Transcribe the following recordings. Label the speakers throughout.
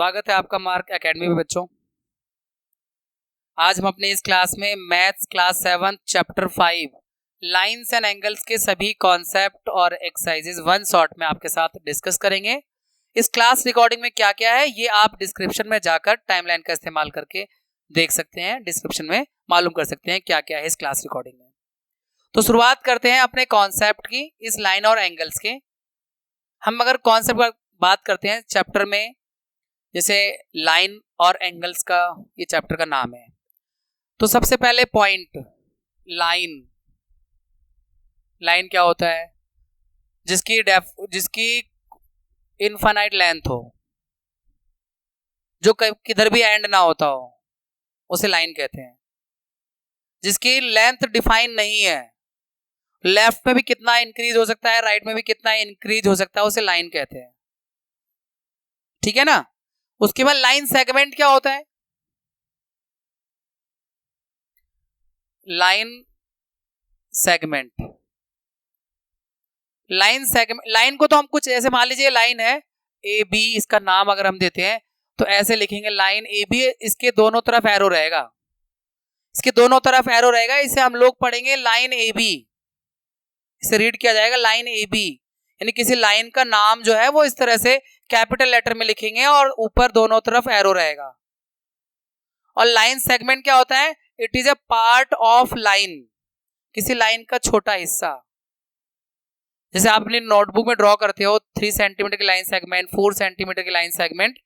Speaker 1: स्वागत है आपका मार्क एकेडमी में बच्चों। आज हम अपने इस क्लास में maths class 7 chapter 5 lines and angles के सभी कॉन्सेप्ट और एक्सरसाइजेस वन शॉट में आपके साथ डिस्कस करेंगे। इस क्लास रिकॉर्डिंग में क्या क्या है ये आप डिस्क्रिप्शन में जाकर टाइमलाइन का इस्तेमाल करके देख सकते हैं, डिस्क्रिप्शन में मालूम कर सकते हैं क्या क्या है इस क्लास रिकॉर्डिंग में। तो शुरुआत करते हैं अपने कॉन्सेप्ट की, इस लाइन और एंगल्स के। हम अगर कॉन्सेप्ट की बात करते हैं चैप्टर में, जैसे लाइन और एंगल्स का ये चैप्टर का नाम है, तो सबसे पहले पॉइंट लाइन। लाइन क्या होता है? जिसकी इनफाइनाइट लेंथ हो, जो किधर भी एंड ना होता हो, उसे लाइन कहते हैं। जिसकी लेंथ डिफाइन नहीं है, लेफ्ट में भी कितना इंक्रीज हो सकता है, राइट में भी कितना इंक्रीज हो सकता है, उसे लाइन कहते हैं। ठीक है ना। उसके बाद लाइन सेगमेंट क्या होता है? लाइन सेगमेंट, लाइन को तो हम कुछ ऐसे मान लीजिए, लाइन है ए बी, इसका नाम अगर हम देते हैं तो ऐसे लिखेंगे लाइन ए बी, इसके दोनों तरफ एरो रहेगा, इसके दोनों तरफ एरो रहेगा, इसे हम लोग पढ़ेंगे लाइन ए बी। इसे रीड किया जाएगा लाइन ए बी, यानी किसी लाइन का नाम जो है वो इस तरह से कैपिटल लेटर में लिखेंगे और ऊपर दोनों तरफ एरो रहेगा। और लाइन सेगमेंट क्या होता है? It is a part of line, किसी लाइन का छोटा हिस्सा। जैसे आप अपनी नोटबुक में ड्रॉ करते हो 3 सेंटीमीटर की लाइन सेगमेंट, 4 सेंटीमीटर की लाइन सेगमेंट,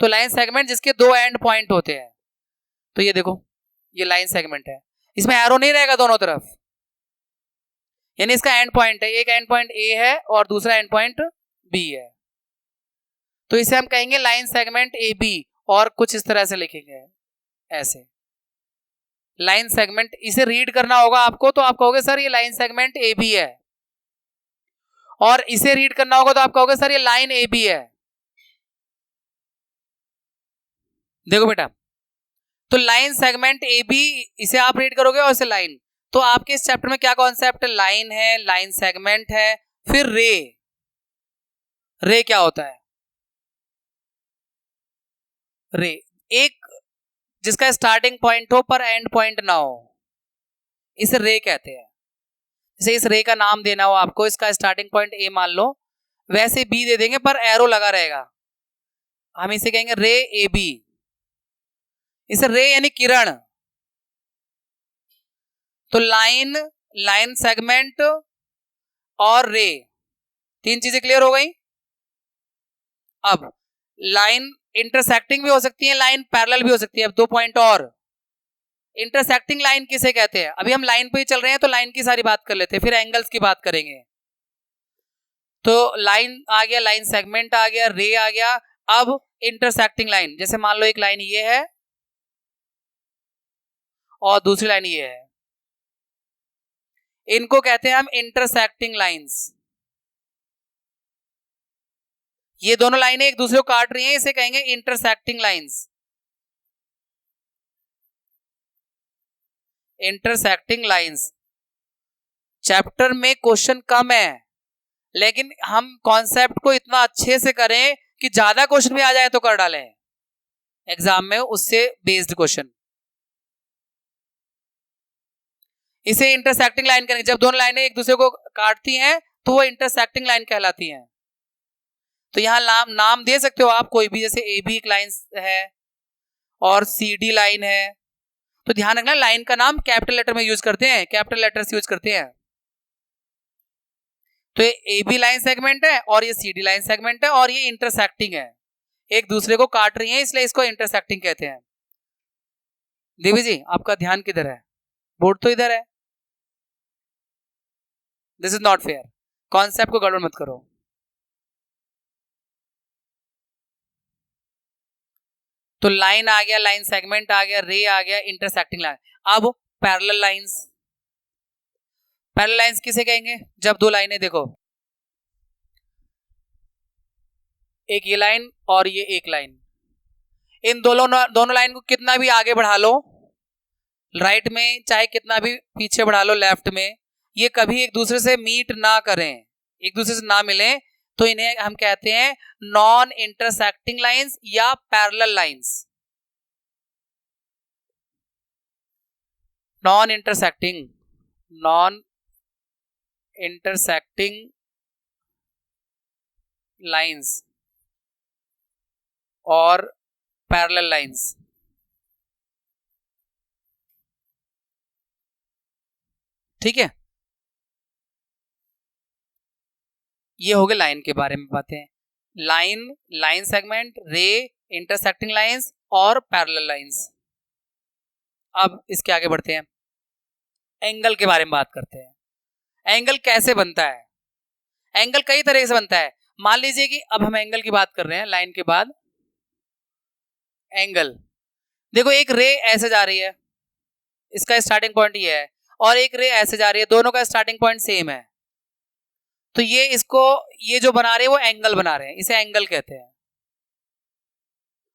Speaker 1: तो लाइन सेगमेंट जिसके दो एंड पॉइंट होते हैं, तो ये देखो ये लाइन सेगमेंट है, इसमें एरो नहीं रहेगा दोनों तरफ, यानी इसका एंड पॉइंट है, एक एंड पॉइंट ए है और दूसरा एंड पॉइंट बी है, तो इसे हम कहेंगे लाइन सेगमेंट ए बी। और कुछ इस तरह से लिखेंगे ऐसे लाइन सेगमेंट। इसे रीड करना होगा आपको, तो आप कहोगे सर ये लाइन सेगमेंट ए बी है, और इसे रीड करना होगा तो आप कहोगे सर ये लाइन ए बी है। देखो बेटा, तो लाइन सेगमेंट ए बी, इसे आप रीड करोगे और इसे लाइन। तो आपके इस चैप्टर में क्या कॉन्सेप्ट है? लाइन है, लाइन सेगमेंट है, फिर रे। रे क्या होता है? रे एक जिसका स्टार्टिंग पॉइंट हो पर एंड पॉइंट ना हो, इसे रे कहते हैं। जैसे इस रे का नाम देना हो आपको, इसका स्टार्टिंग पॉइंट ए मान लो, वैसे बी दे देंगे पर एरो लगा रहेगा, हम इसे कहेंगे रे ए बी। इसे रे यानी किरण। तो लाइन, लाइन सेगमेंट और रे, तीन चीजें क्लियर हो गई। अब लाइन इंटरसेक्टिंग भी हो सकती है, लाइन पैरेलल भी हो सकती है। अब 2 पॉइंट और। इंटरसेक्टिंग लाइन किसे कहते हैं? अभी हम लाइन पे ही चल रहे हैं तो लाइन की सारी बात कर लेते हैं, फिर एंगल्स की बात करेंगे। तो लाइन आ गया, लाइन सेगमेंट आ गया, रे आ गया। अब इंटरसेक्टिंग लाइन, जैसे मान लो एक लाइन ये है और दूसरी लाइन ये है, इनको कहते हैं हम इंटरसेक्टिंग लाइंस। ये दोनों लाइनें एक दूसरे को काट रही हैं, इसे कहेंगे intersecting lines. Intersecting lines chapter में क्वेश्चन कम है, लेकिन हम कॉन्सेप्ट को इतना अच्छे से करें कि ज्यादा क्वेश्चन भी आ जाए तो कर डालें एग्जाम में, उससे बेस्ड क्वेश्चन। इसे इंटरसेक्टिंग लाइन करेंगे, जब दोनों लाइनें एक दूसरे को काटती हैं तो वो इंटरसेक्टिंग लाइन कहलाती हैं। तो यहां नाम दे सकते हो आप कोई भी, जैसे ए बी एक लाइन है और सी डी लाइन है, तो ध्यान रखना लाइन का नाम कैपिटल लेटर में यूज करते हैं, कैपिटल लेटर्स यूज करते हैं। तो ये ए बी लाइन सेगमेंट है और ये सी डी लाइन सेगमेंट है और ये इंटरसेक्टिंग है, एक दूसरे को काट रही है, इसलिए इसको इंटरसेक्टिंग कहते हैं। देवी जी आपका ध्यान किधर है? बोर्ड तो इधर है। This is not fair, concept को गड़बड़ मत करो। तो लाइन आ गया, लाइन सेगमेंट आ गया, रे आ गया, इंटरसेक्टिंग लाइन। अब पैरेलल लाइंस। पैरेलल लाइंस किसे कहेंगे? जब दो लाइनें, देखो एक ये लाइन और ये एक लाइन, इन दोनों लाइन को कितना भी आगे बढ़ा लो, राइट में चाहे कितना भी पीछे बढ़ा लो लेफ्ट में, ये कभी एक दूसरे से मीट ना करें, एक दूसरे से ना मिलें, तो इन्हें हम कहते हैं नॉन इंटरसेक्टिंग लाइंस या parallel lines. Non intersecting lines और पैरेलल लाइंस। ठीक है, ये हो गए लाइन के बारे में बातें। लाइन सेगमेंट, रे, इंटरसेक्टिंग लाइंस और पैरेलल लाइंस। अब इसके आगे बढ़ते हैं, एंगल के बारे में बात करते हैं। एंगल कैसे बनता है? एंगल कई तरह से बनता है। मान लीजिए कि अब हम एंगल की बात कर रहे हैं, लाइन के बाद एंगल। देखो एक रे ऐसे जा रही है, इसका स्टार्टिंग पॉइंट ये है, और एक रे ऐसे जा रही है, दोनों का स्टार्टिंग पॉइंट सेम है। तो ये जो बना रहे हैं वो एंगल बना रहे हैं, इसे एंगल कहते हैं।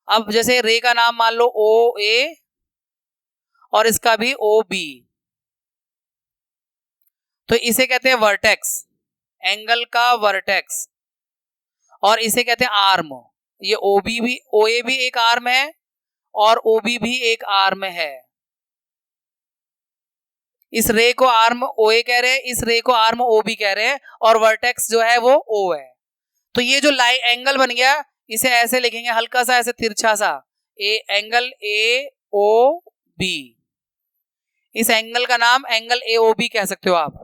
Speaker 1: अब जैसे रे का नाम मान लो ओ ए और इसका भी ओ बी, तो इसे कहते हैं वर्टेक्स, एंगल का वर्टेक्स। और इसे कहते हैं आर्म। ये ओ ए भी एक आर्म है और ओ बी भी एक आर्म है। इस रे को आर्म ओ ए कह रहे हैं, इस रे को आर्म ओ बी कह रहे हैं, और वर्टेक्स जो है वो ओ है। तो ये जो लाइन एंगल बन गया, इसे ऐसे लिखेंगे हल्का सा ऐसे तिरछा सा, एंगल ए ओ बी। इस एंगल का नाम एंगल ए ओ बी कह सकते हो आप।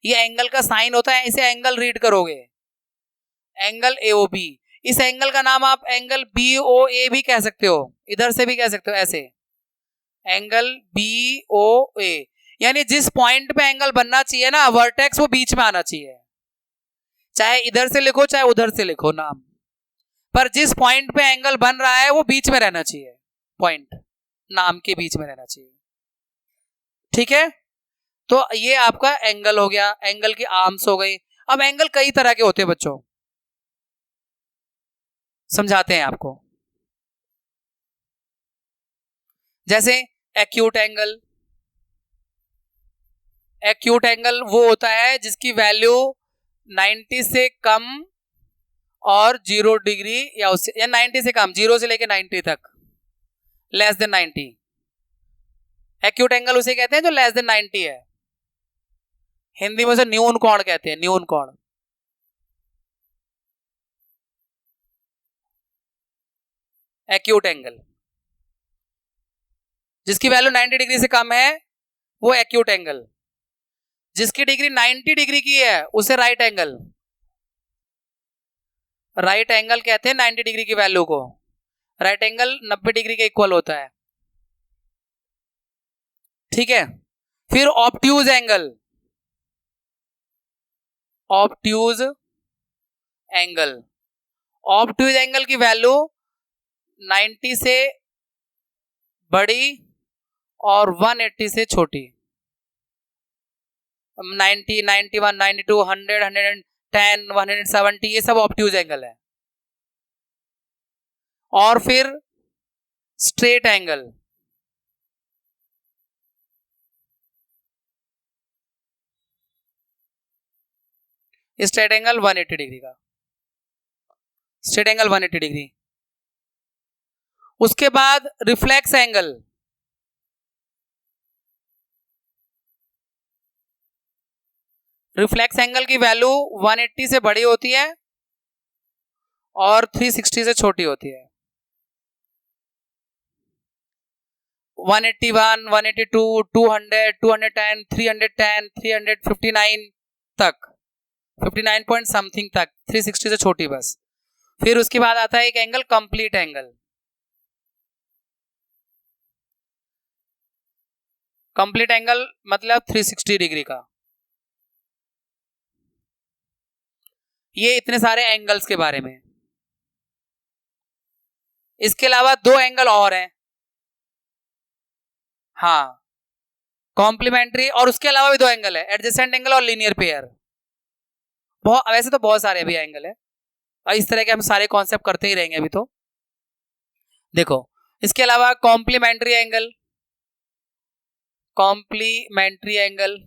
Speaker 1: ये एंगल का साइन होता है, इसे एंगल रीड करोगे, एंगल ए ओ बी। इस एंगल का नाम आप एंगल बी ओ ए भी कह सकते हो, इधर से भी कह सकते हो ऐसे, एंगल बी ओ ए। यानी जिस पॉइंट पे एंगल बनना चाहिए ना वर्टेक्स, वो बीच में आना चाहिए। चाहे इधर से लिखो चाहे उधर से लिखो नाम, पर जिस पॉइंट पे एंगल बन रहा है वो बीच में रहना चाहिए, पॉइंट नाम के बीच में रहना चाहिए। ठीक है, तो ये आपका एंगल हो गया, एंगल की आर्म्स हो गई। अब एंगल कई तरह के होते हैं बच्चों, समझाते हैं आपको। जैसे एक्यूट एंगल। एक्यूट एंगल वो होता है जिसकी वैल्यू 90 से कम और 0 डिग्री या उससे, या 90 से कम, 0 से लेके 90 तक, लेस देन 90। एक्यूट एंगल उसे कहते हैं जो लेस देन 90 है। हिंदी में उसे न्यून कोण कहते हैं, न्यून कोण। एक्यूट एंगल जिसकी वैल्यू 90 डिग्री से कम है वो एक्यूट एंगल। जिसकी डिग्री 90 डिग्री की है उसे राइट एंगल। राइट एंगल कहते हैं 90 डिग्री की वैल्यू को। राइट एंगल 90 डिग्री के इक्वल होता है। ठीक है, फिर obtuse angle. Obtuse angle, obtuse angle की वैल्यू 90 से बड़ी और 180 से छोटी। 90, 91, 92, 100, 110, 170, ये सब ऑब्ट्यूज एंगल है। और फिर straight angle. Straight angle 180 degree का, स्ट्रेट एंगल 180 डिग्री। उसके बाद रिफ्लेक्स एंगल। रिफ्लेक्स एंगल की वैल्यू 180 से बड़ी होती है और 360 से छोटी होती है। 181, 182, 200, 210, 310, 359 तक, 59 पॉइंट समथिंग तक, 360 से छोटी बस। फिर उसके बाद आता है एक angle complete angle. Complete angle मतलब 360 डिग्री का। ये इतने सारे एंगल्स के बारे में। इसके अलावा दो एंगल और हैं, हाँ, कॉम्प्लीमेंट्री, और उसके अलावा भी दो एंगल है, एडजेसेंट एंगल और लीनियर पेयर। वैसे तो बहुत सारे भी एंगल है, और इस तरह के हम सारे कॉन्सेप्ट करते ही रहेंगे अभी तो। देखो इसके अलावा complementary angle, complementary angle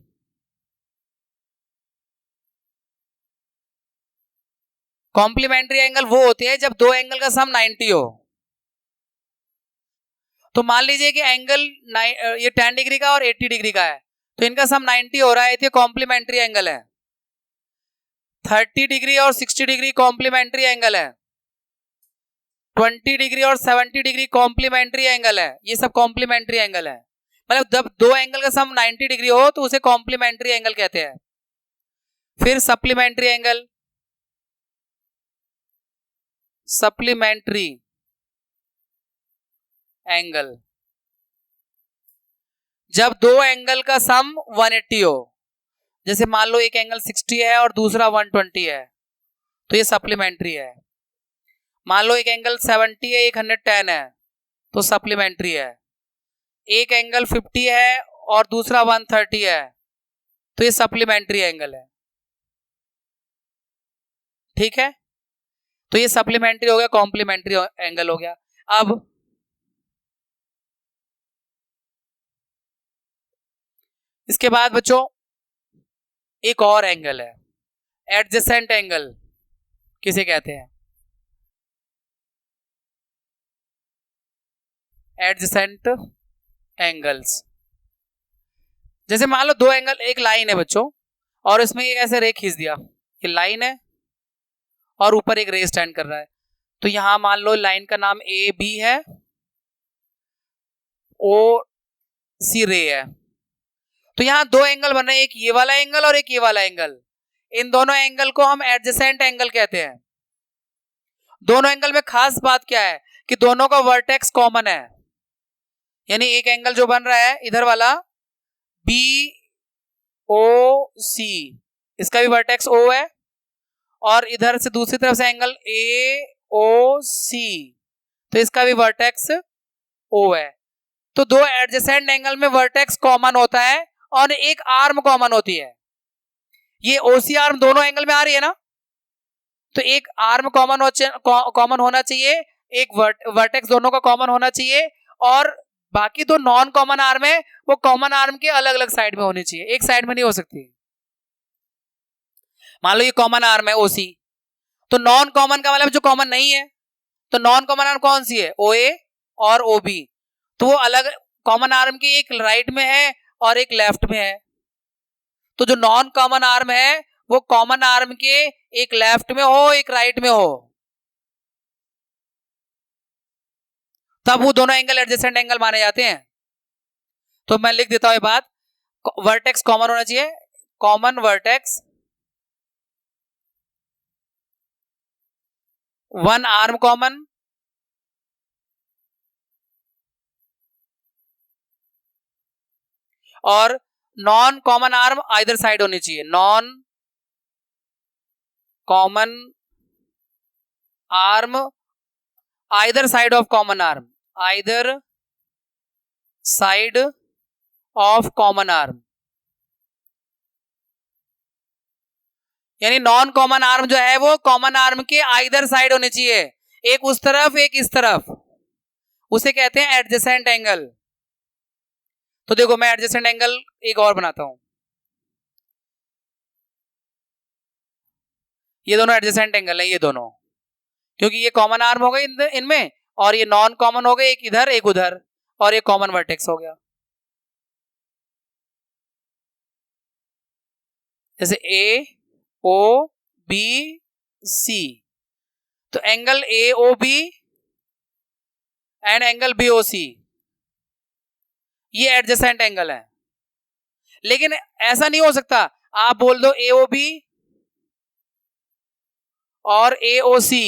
Speaker 1: complementary angle वो होते हैं जब दो एंगल का सम 90 हो। तो मान लीजिए कि एंगल ये 10 डिग्री का और 80 डिग्री का है, तो इनका सम 90 हो रहा है, तो कॉम्प्लीमेंट्री एंगल है। 30 डिग्री और 60 डिग्री कॉम्प्लीमेंट्री एंगल है। 20 डिग्री और 70 डिग्री कॉम्प्लीमेंट्री एंगल है। ये सब कॉम्प्लीमेंट्री एंगल है। मतलब जब दो एंगल का सम 90 डिग्री हो तो उसे कॉम्प्लीमेंट्री एंगल कहते हैं। फिर सप्लीमेंट्री एंगल, सप्लीमेंट्री एंगल जब दो एंगल का सम 180 हो। जैसे मान लो एक एंगल 60 है और दूसरा 120 है, तो ये सप्लीमेंट्री है। मान लो एक एंगल 70 है, 110 है, तो सप्लीमेंट्री है। एक एंगल 50 है और दूसरा 130 है, तो ये सप्लीमेंट्री एंगल है। ठीक है, तो ये सप्लीमेंट्री हो गया, कॉम्प्लीमेंट्री एंगल हो गया। अब इसके बाद बच्चों एक और एंगल है, एडजेसेंट एंगल किसे कहते हैं? Adjacent angles. जैसे मान लो दो एंगल, एक लाइन है बच्चों, और इसमें एक ऐसे रे खींच दिया, ये लाइन है और ऊपर एक रे स्टैंड कर रहा है। तो यहां मान लो लाइन का नाम ए बी है, ओ सी रे है। तो यहां दो एंगल बन रहे हैं, एक ये वाला एंगल और एक ये वाला एंगल। इन दोनों एंगल को हम एडजेसेंट एंगल कहते हैं। दोनों एंगल में खास बात क्या है कि दोनों का वर्टेक्स कॉमन है। यानी एक एंगल जो बन रहा है इधर वाला बी ओ सी, इसका भी वर्टेक्स ओ है, और इधर से दूसरी तरफ से एंगल ए ओ सी, तो इसका भी वर्टेक्स ओ है। तो दो एडजेसेंट एंगल में वर्टेक्स कॉमन होता है और एक आर्म कॉमन होती है। ये ओसी आर्म दोनों एंगल में आ रही है ना, तो एक आर्म कॉमन होना चाहिए, एक वर्टेक्स दोनों का कॉमन होना चाहिए, और बाकी दो नॉन कॉमन आर्म है वो कॉमन आर्म के अलग अलग साइड में होनी चाहिए, एक साइड में नहीं हो सकती। मान लो ये कॉमन आर्म है ओसी, तो नॉन कॉमन का मतलब जो कॉमन नहीं है, तो नॉन कॉमन आर्म कौन सी है? ओ ए और ओ बी। तो वो अलग कॉमन आर्म की एक राइट में है और एक लेफ्ट में है। तो जो नॉन कॉमन आर्म है वो कॉमन आर्म के एक लेफ्ट में हो एक राइट में हो, तब वो दोनों एंगल एडजेसेंट एंगल माने जाते हैं। तो मैं लिख देता हूं ये बात, वर्टेक्स कॉमन होना चाहिए, common vertex, one arm common, और non common arm either side होनी चाहिए। Non common arm either side of common arm, either side of common arm. यानी नॉन कॉमन आर्म जो है वो कॉमन आर्म के आइदर साइड होने चाहिए, एक उस तरफ एक इस तरफ, उसे कहते हैं एडजेसेंट एंगल। तो देखो मैं एडजेसेंट एंगल एक और बनाता हूं, ये दोनों एडजेसेंट एंगल है, ये दोनों, क्योंकि ये कॉमन आर्म हो गए इनमें, और ये नॉन कॉमन हो गए, एक इधर एक उधर, और ये कॉमन वर्टेक्स हो गया। जैसे ए ओ बी सी, तो angle A O B and angle B O C, ये एडजेसेंट एंगल है। लेकिन ऐसा नहीं हो सकता आप बोल दो ए ओ बी और ए ओ सी,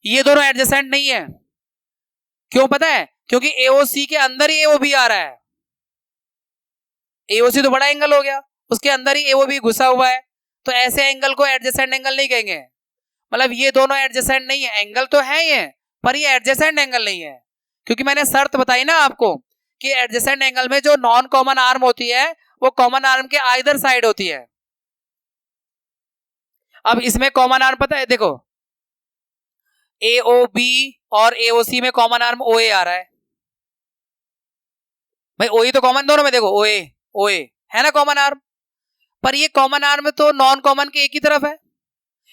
Speaker 1: ये दोनों एडजेसेंट नहीं है। क्यों पता है? क्योंकि ए ओ सी के अंदर ही ए ओ बी आ रहा है। ए ओ सी तो बड़ा एंगल हो गया, उसके अंदर ही ए ओ बी घुसा हुआ है, तो ऐसे एंगल को एडजेसेंट एंगल नहीं कहेंगे। मतलब ये दोनों एडजेसेंट नहीं है, एंगल तो है ये, पर ये एडजेसेंट एंगल नहीं है, क्योंकि मैंने शर्त बताई ना आपको कि एडजेसेंट एंगल में जो नॉन कॉमन आर्म होती है वो कॉमन आर्म के आइदर साइड होती है। अब इसमें कॉमन आर्म पता है, देखो ए ओ बी और ए ओ सी में कॉमन आर्म ओ ए आ रहा है भाई, ओ ए तो कॉमन दोनों में, देखो ओ ए है ना कॉमन आर्म, पर ये कॉमन आर्म तो नॉन कॉमन के एक ही तरफ है।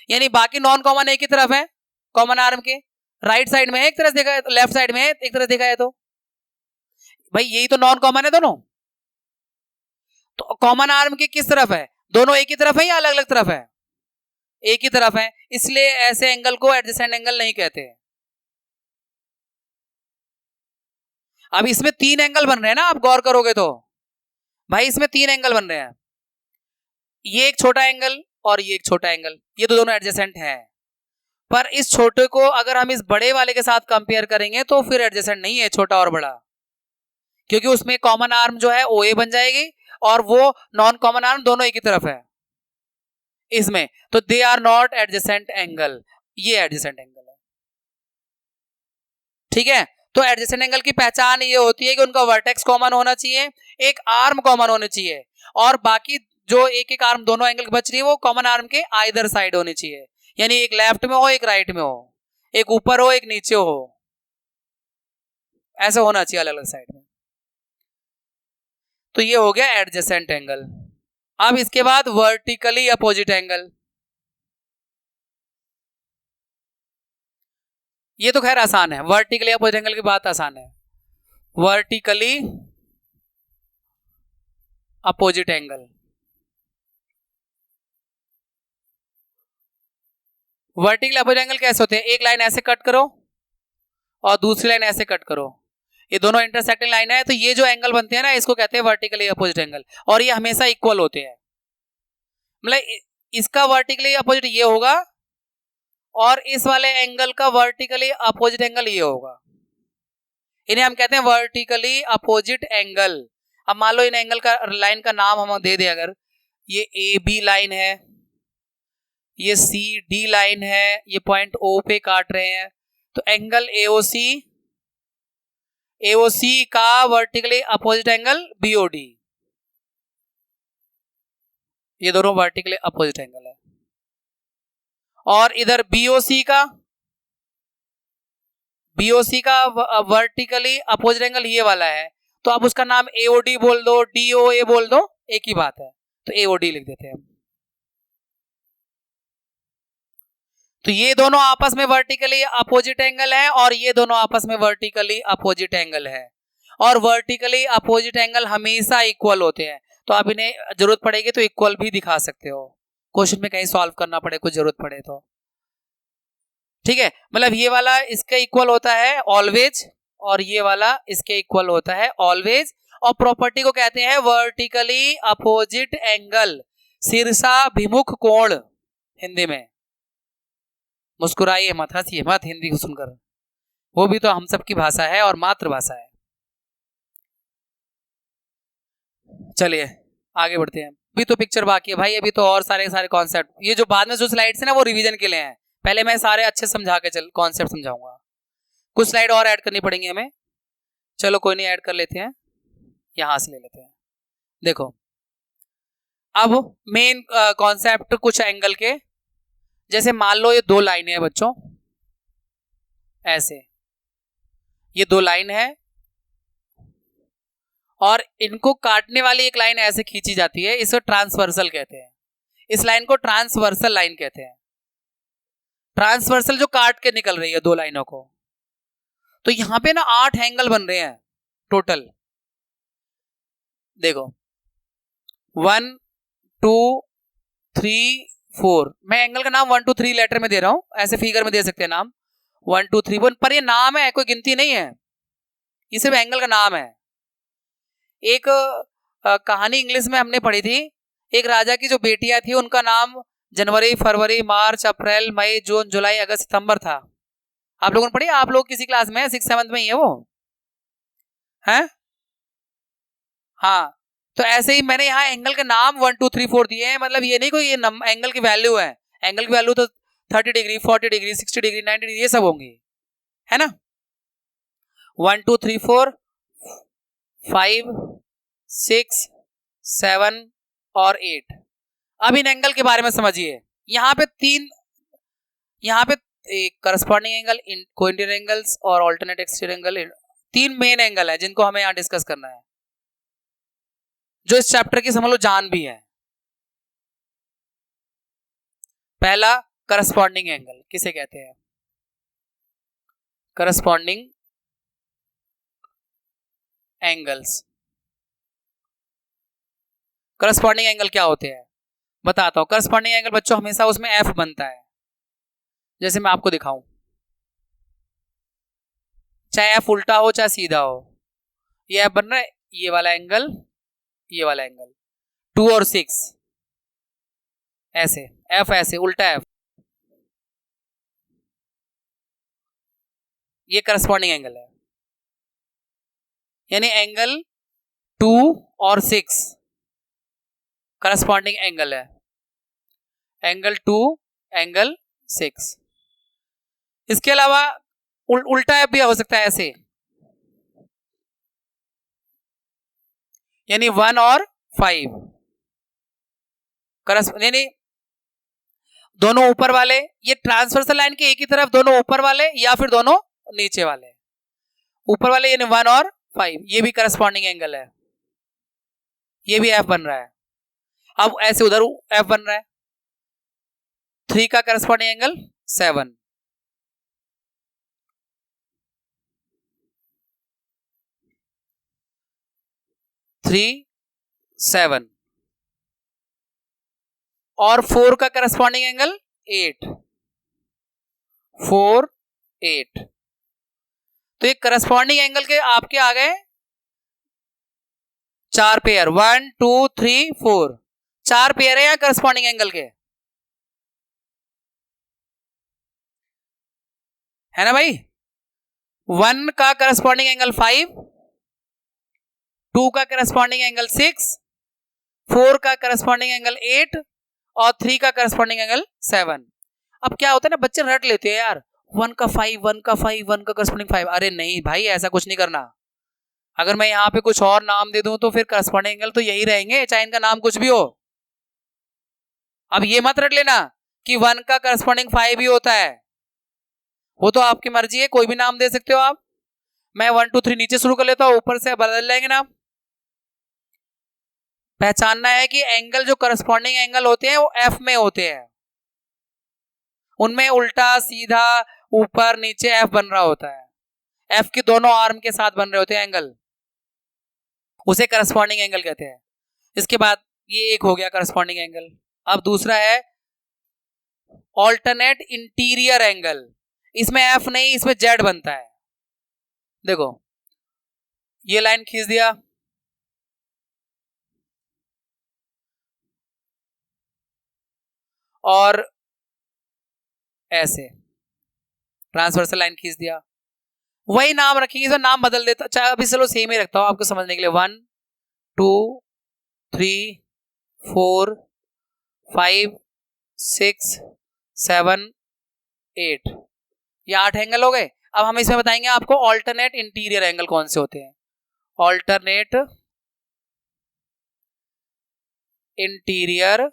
Speaker 1: यानी बाकी नॉन कॉमन एक ही तरफ है, कॉमन आर्म के राइट साइड में है एक तरह से देखा है, लेफ्ट साइड में है एक तरह देखा है, तो भाई यही तो नॉन कॉमन है दोनों। तो कॉमन आर्म की किस तरफ है, दोनों एक ही तरफ है या अलग अलग तरफ है, एक ही तरफ है, इसलिए ऐसे एंगल को एडजेसेंट एंगल नहीं कहते। अब इसमें 3 एंगल बन रहे हैं ना, आप गौर करोगे तो भाई इसमें 3 एंगल बन रहे हैं, ये एक छोटा एंगल और ये एक छोटा एंगल, ये तो दोनों एडजेसेंट हैं। पर इस छोटे को अगर हम इस बड़े वाले के साथ कंपेयर करेंगे तो फिर एडजेसेंट नहीं है छोटा और बड़ा, क्योंकि उसमें कॉमन आर्म जो है OA बन जाएगी और वो नॉन कॉमन आर्म दोनों एक ही तरफ है इसमें, तो they are not adjacent angle, ये एडजेसेंट एंगल है। ठीक है, तो एडजेसेंट एंगल की पहचान ये होती है कि उनका वर्टेक्स कॉमन होना चाहिए, एक आर्म कॉमन होनी चाहिए, और बाकी जो एक एक आर्म दोनों एंगल बच रही है वो कॉमन आर्म के आइदर साइड होनी चाहिए, यानी एक लेफ्ट में हो एक राइट में हो, एक ऊपर हो एक नीचे हो, ऐसा होना चाहिए अलग अलग साइड में। तो ये हो गया एडजेसेंट एंगल। अब इसके बाद वर्टिकली अपोजिट एंगल, ये तो खैर आसान है, वर्टिकली अपोजिट एंगल की बात आसान है। Vertically opposite angle, vertical opposite angle कैसे होते हैं, एक लाइन ऐसे कट करो और दूसरी लाइन ऐसे कट करो, ये दोनों इंटरसेक्टिंग लाइन है, तो ये जो एंगल बनते हैं ना इसको कहते हैं वर्टिकली अपोजिट एंगल, और ये हमेशा इक्वल होते हैं, मतलब इसका वर्टिकली अपोजिट ये होगा और इस वाले एंगल का वर्टिकली अपोजिट एंगल ये होगा, इन्हें हम कहते हैं वर्टिकली अपोजिट एंगल। अब मान लो इन एंगल का लाइन का नाम हम दे दें, अगर ये AB लाइन है, ये CD लाइन है, ये पॉइंट O पे काट रहे हैं, तो एंगल AOC का वर्टिकली अपोजिट एंगल BOD, ये दोनों वर्टिकली अपोजिट एंगल है। और इधर BOC का वर्टिकली अपोजिट एंगल ये वाला है, तो आप उसका नाम AOD बोल दो, DOA बोल दो, एक ही बात है, तो AOD लिख देते हैं। तो ये दोनों आपस में वर्टिकली अपोजिट एंगल है और ये दोनों आपस में वर्टिकली अपोजिट एंगल है, और वर्टिकली अपोजिट एंगल हमेशा इक्वल होते हैं, तो आप इन्हें जरूरत पड़ेगी तो इक्वल भी दिखा सकते हो, क्वेश्चन में कहीं सॉल्व करना पड़े, कुछ जरूरत पड़े तो। ठीक है, मतलब ये वाला इसके इक्वल होता है ऑलवेज और ये वाला इसके इक्वल होता है ऑलवेज, और प्रॉपर्टी को कहते हैं वर्टिकली अपोजिट एंगल, शीर्षाभिमुख कोण हिंदी में। मुस्कुराइए मत, हंसिए मत हिंदी को सुनकर, वो भी तो हम सबकी भाषा है और मातृभाषा है। चलिए आगे बढ़ते हैं, अभी तो पिक्चर बाकी है भाई, अभी तो और सारे कॉन्सेप्ट, ये जो बाद में जो स्लाइड्स है ना वो रिवीजन के लिए हैं, पहले मैं सारे अच्छे समझा के कॉन्सेप्ट समझाऊंगा, कुछ स्लाइड और ऐड करनी पड़ेंगी हमें, चलो कोई नहीं ऐड कर लेते हैं, यहां से ले लेते हैं। देखो अब मेन कॉन्सेप्ट कुछ एंगल के, जैसे मान लो ये 2 लाइनें हैं बच्चों, ऐसे ये 2 लाइन है और इनको काटने वाली एक लाइन ऐसे खींची जाती है, इसको ट्रांसवर्सल कहते हैं, इस लाइन को ट्रांसवर्सल लाइन कहते हैं, ट्रांसवर्सल जो काट के निकल रही है 2 लाइनों को। तो यहां पे ना 8 एंगल बन रहे हैं टोटल, देखो 1 2 3 4, मैं एंगल का नाम 1 2 3 लेटर में दे रहा हूं, ऐसे फिगर में दे सकते हैं नाम 1 2 3 1, पर ये नाम है, कोई गिनती नहीं है, ये सिर्फ एंगल का नाम है। एक कहानी इंग्लिश में हमने पढ़ी थी, एक राजा की जो बेटियां थी उनका नाम जनवरी फरवरी मार्च अप्रैल मई जून जुलाई अगस्त सितंबर था, आप लोगों ने पढ़ी, आप लोग किसी क्लास में 6th 7th में ही है वो है, हाँ, तो ऐसे ही मैंने यहाँ एंगल के नाम 1 2 3 4 दिए हैं, मतलब ये नहीं कोई ये एंगल की वैल्यू है, एंगल की वैल्यू तो 30 डिग्री 40 डिग्री 60 डिग्री 90 डिग्री ये सब होंगी, है ना। 1 2 3 4 5 6 7 और 8। अब इन एंगल के बारे में समझिए, यहाँ पे एक करस्पॉन्डिंग एंगल, कोइंसिडेंट एंगल्स और alternate exterior angle, 3 main angle है जिनको हमें यहाँ डिस्कस करना है, जो इस चैप्टर की समझ लो जान भी है। पहला करस्पॉन्डिंग एंगल किसे कहते हैं? Corresponding angles. करस्पॉन्डिंग एंगल क्या होते हैं बताता हूं। करस्पॉन्डिंग एंगल बच्चों हमेशा उसमें एफ बनता है, जैसे मैं आपको दिखाऊं, चाहे एफ उल्टा हो चाहे सीधा हो, ये एफ बन रहा है, ये वाला एंगल, ये वाला एंगल 2 और 6 ऐसे, एफ ऐसे उल्टा एफ, ये करस्पॉन्डिंग एंगल है। यानी एंगल 2 और 6 करस्पॉन्डिंग एंगल है, एंगल 2 एंगल 6। इसके अलावा उल्टा एफ भी हो सकता है ऐसे, यानी 1 और 5 यानी दोनों ऊपर वाले, ये ट्रांसवर्सल लाइन के एक ही तरफ दोनों ऊपर वाले या फिर दोनों नीचे वाले। ऊपर वाले यानी 1 और 5, ये भी करस्पॉन्डिंग एंगल है, ये भी एफ बन रहा है। अब ऐसे उधर एफ बन रहा है, 3 का करस्पॉन्डिंग एंगल 7, 3 7 और 4 का करस्पॉन्डिंग एंगल 8, 4 8। तो ये करस्पॉन्डिंग एंगल के आपके आ गए 4 पेयर, 1 2 3 4, 4 पेयर है यहाँ करस्पॉन्डिंग एंगल के, है ना भाई। 1 का करस्पॉन्डिंग एंगल 5, 2 का करस्पॉन्डिंग एंगल 6, 4 का करस्पॉन्डिंग एंगल 8 और 3 का करस्पॉन्डिंग एंगल 7। अब क्या होता है ना, बच्चे रट लेते हैं यार, 1 का 5, 1 का 5, 1 का करस्पॉन्डिंग 5। अरे नहीं भाई, ऐसा कुछ नहीं करना। अगर मैं यहाँ पे कुछ और नाम दे दूं तो फिर करस्पॉन्डिंग एंगल तो यही रहेंगे, चाहे इनका नाम कुछ भी हो। अब ये मत रट लेना कि 1 का करस्पॉन्डिंग 5 भी होता है, वो तो आपकी मर्जी है, कोई भी नाम दे सकते हो आप। मैं 1 2 3 नीचे शुरू कर लेता हूं, ऊपर से बदल लेंगे नाम। पहचानना है कि एंगल जो करस्पॉन्डिंग एंगल होते हैं वो एफ में होते हैं, उनमें उल्टा सीधा ऊपर नीचे एफ बन रहा होता है, एफ के दोनों आर्म के साथ बन रहे होते हैं एंगल, उसे करस्पॉन्डिंग एंगल कहते हैं। इसके बाद ये एक हो गया करस्पॉन्डिंग एंगल। अब दूसरा है ऑल्टरनेट इंटीरियर एंगल। इसमें एफ नहीं, इसमें जेड बनता है। देखो ये लाइन खींच दिया, और ऐसे ट्रांसवर्सल लाइन खींच दिया, वही नाम रखेंगे, इसमें नाम बदल देता, चाहे अभी चलो सेम ही रखता हूं आपको समझने के लिए। 1 2 3 4 5 6 7 8, ये 8 एंगल हो गए। अब हम इसमें बताएंगे आपको ऑल्टरनेट इंटीरियर एंगल कौन से होते हैं। Alternate interior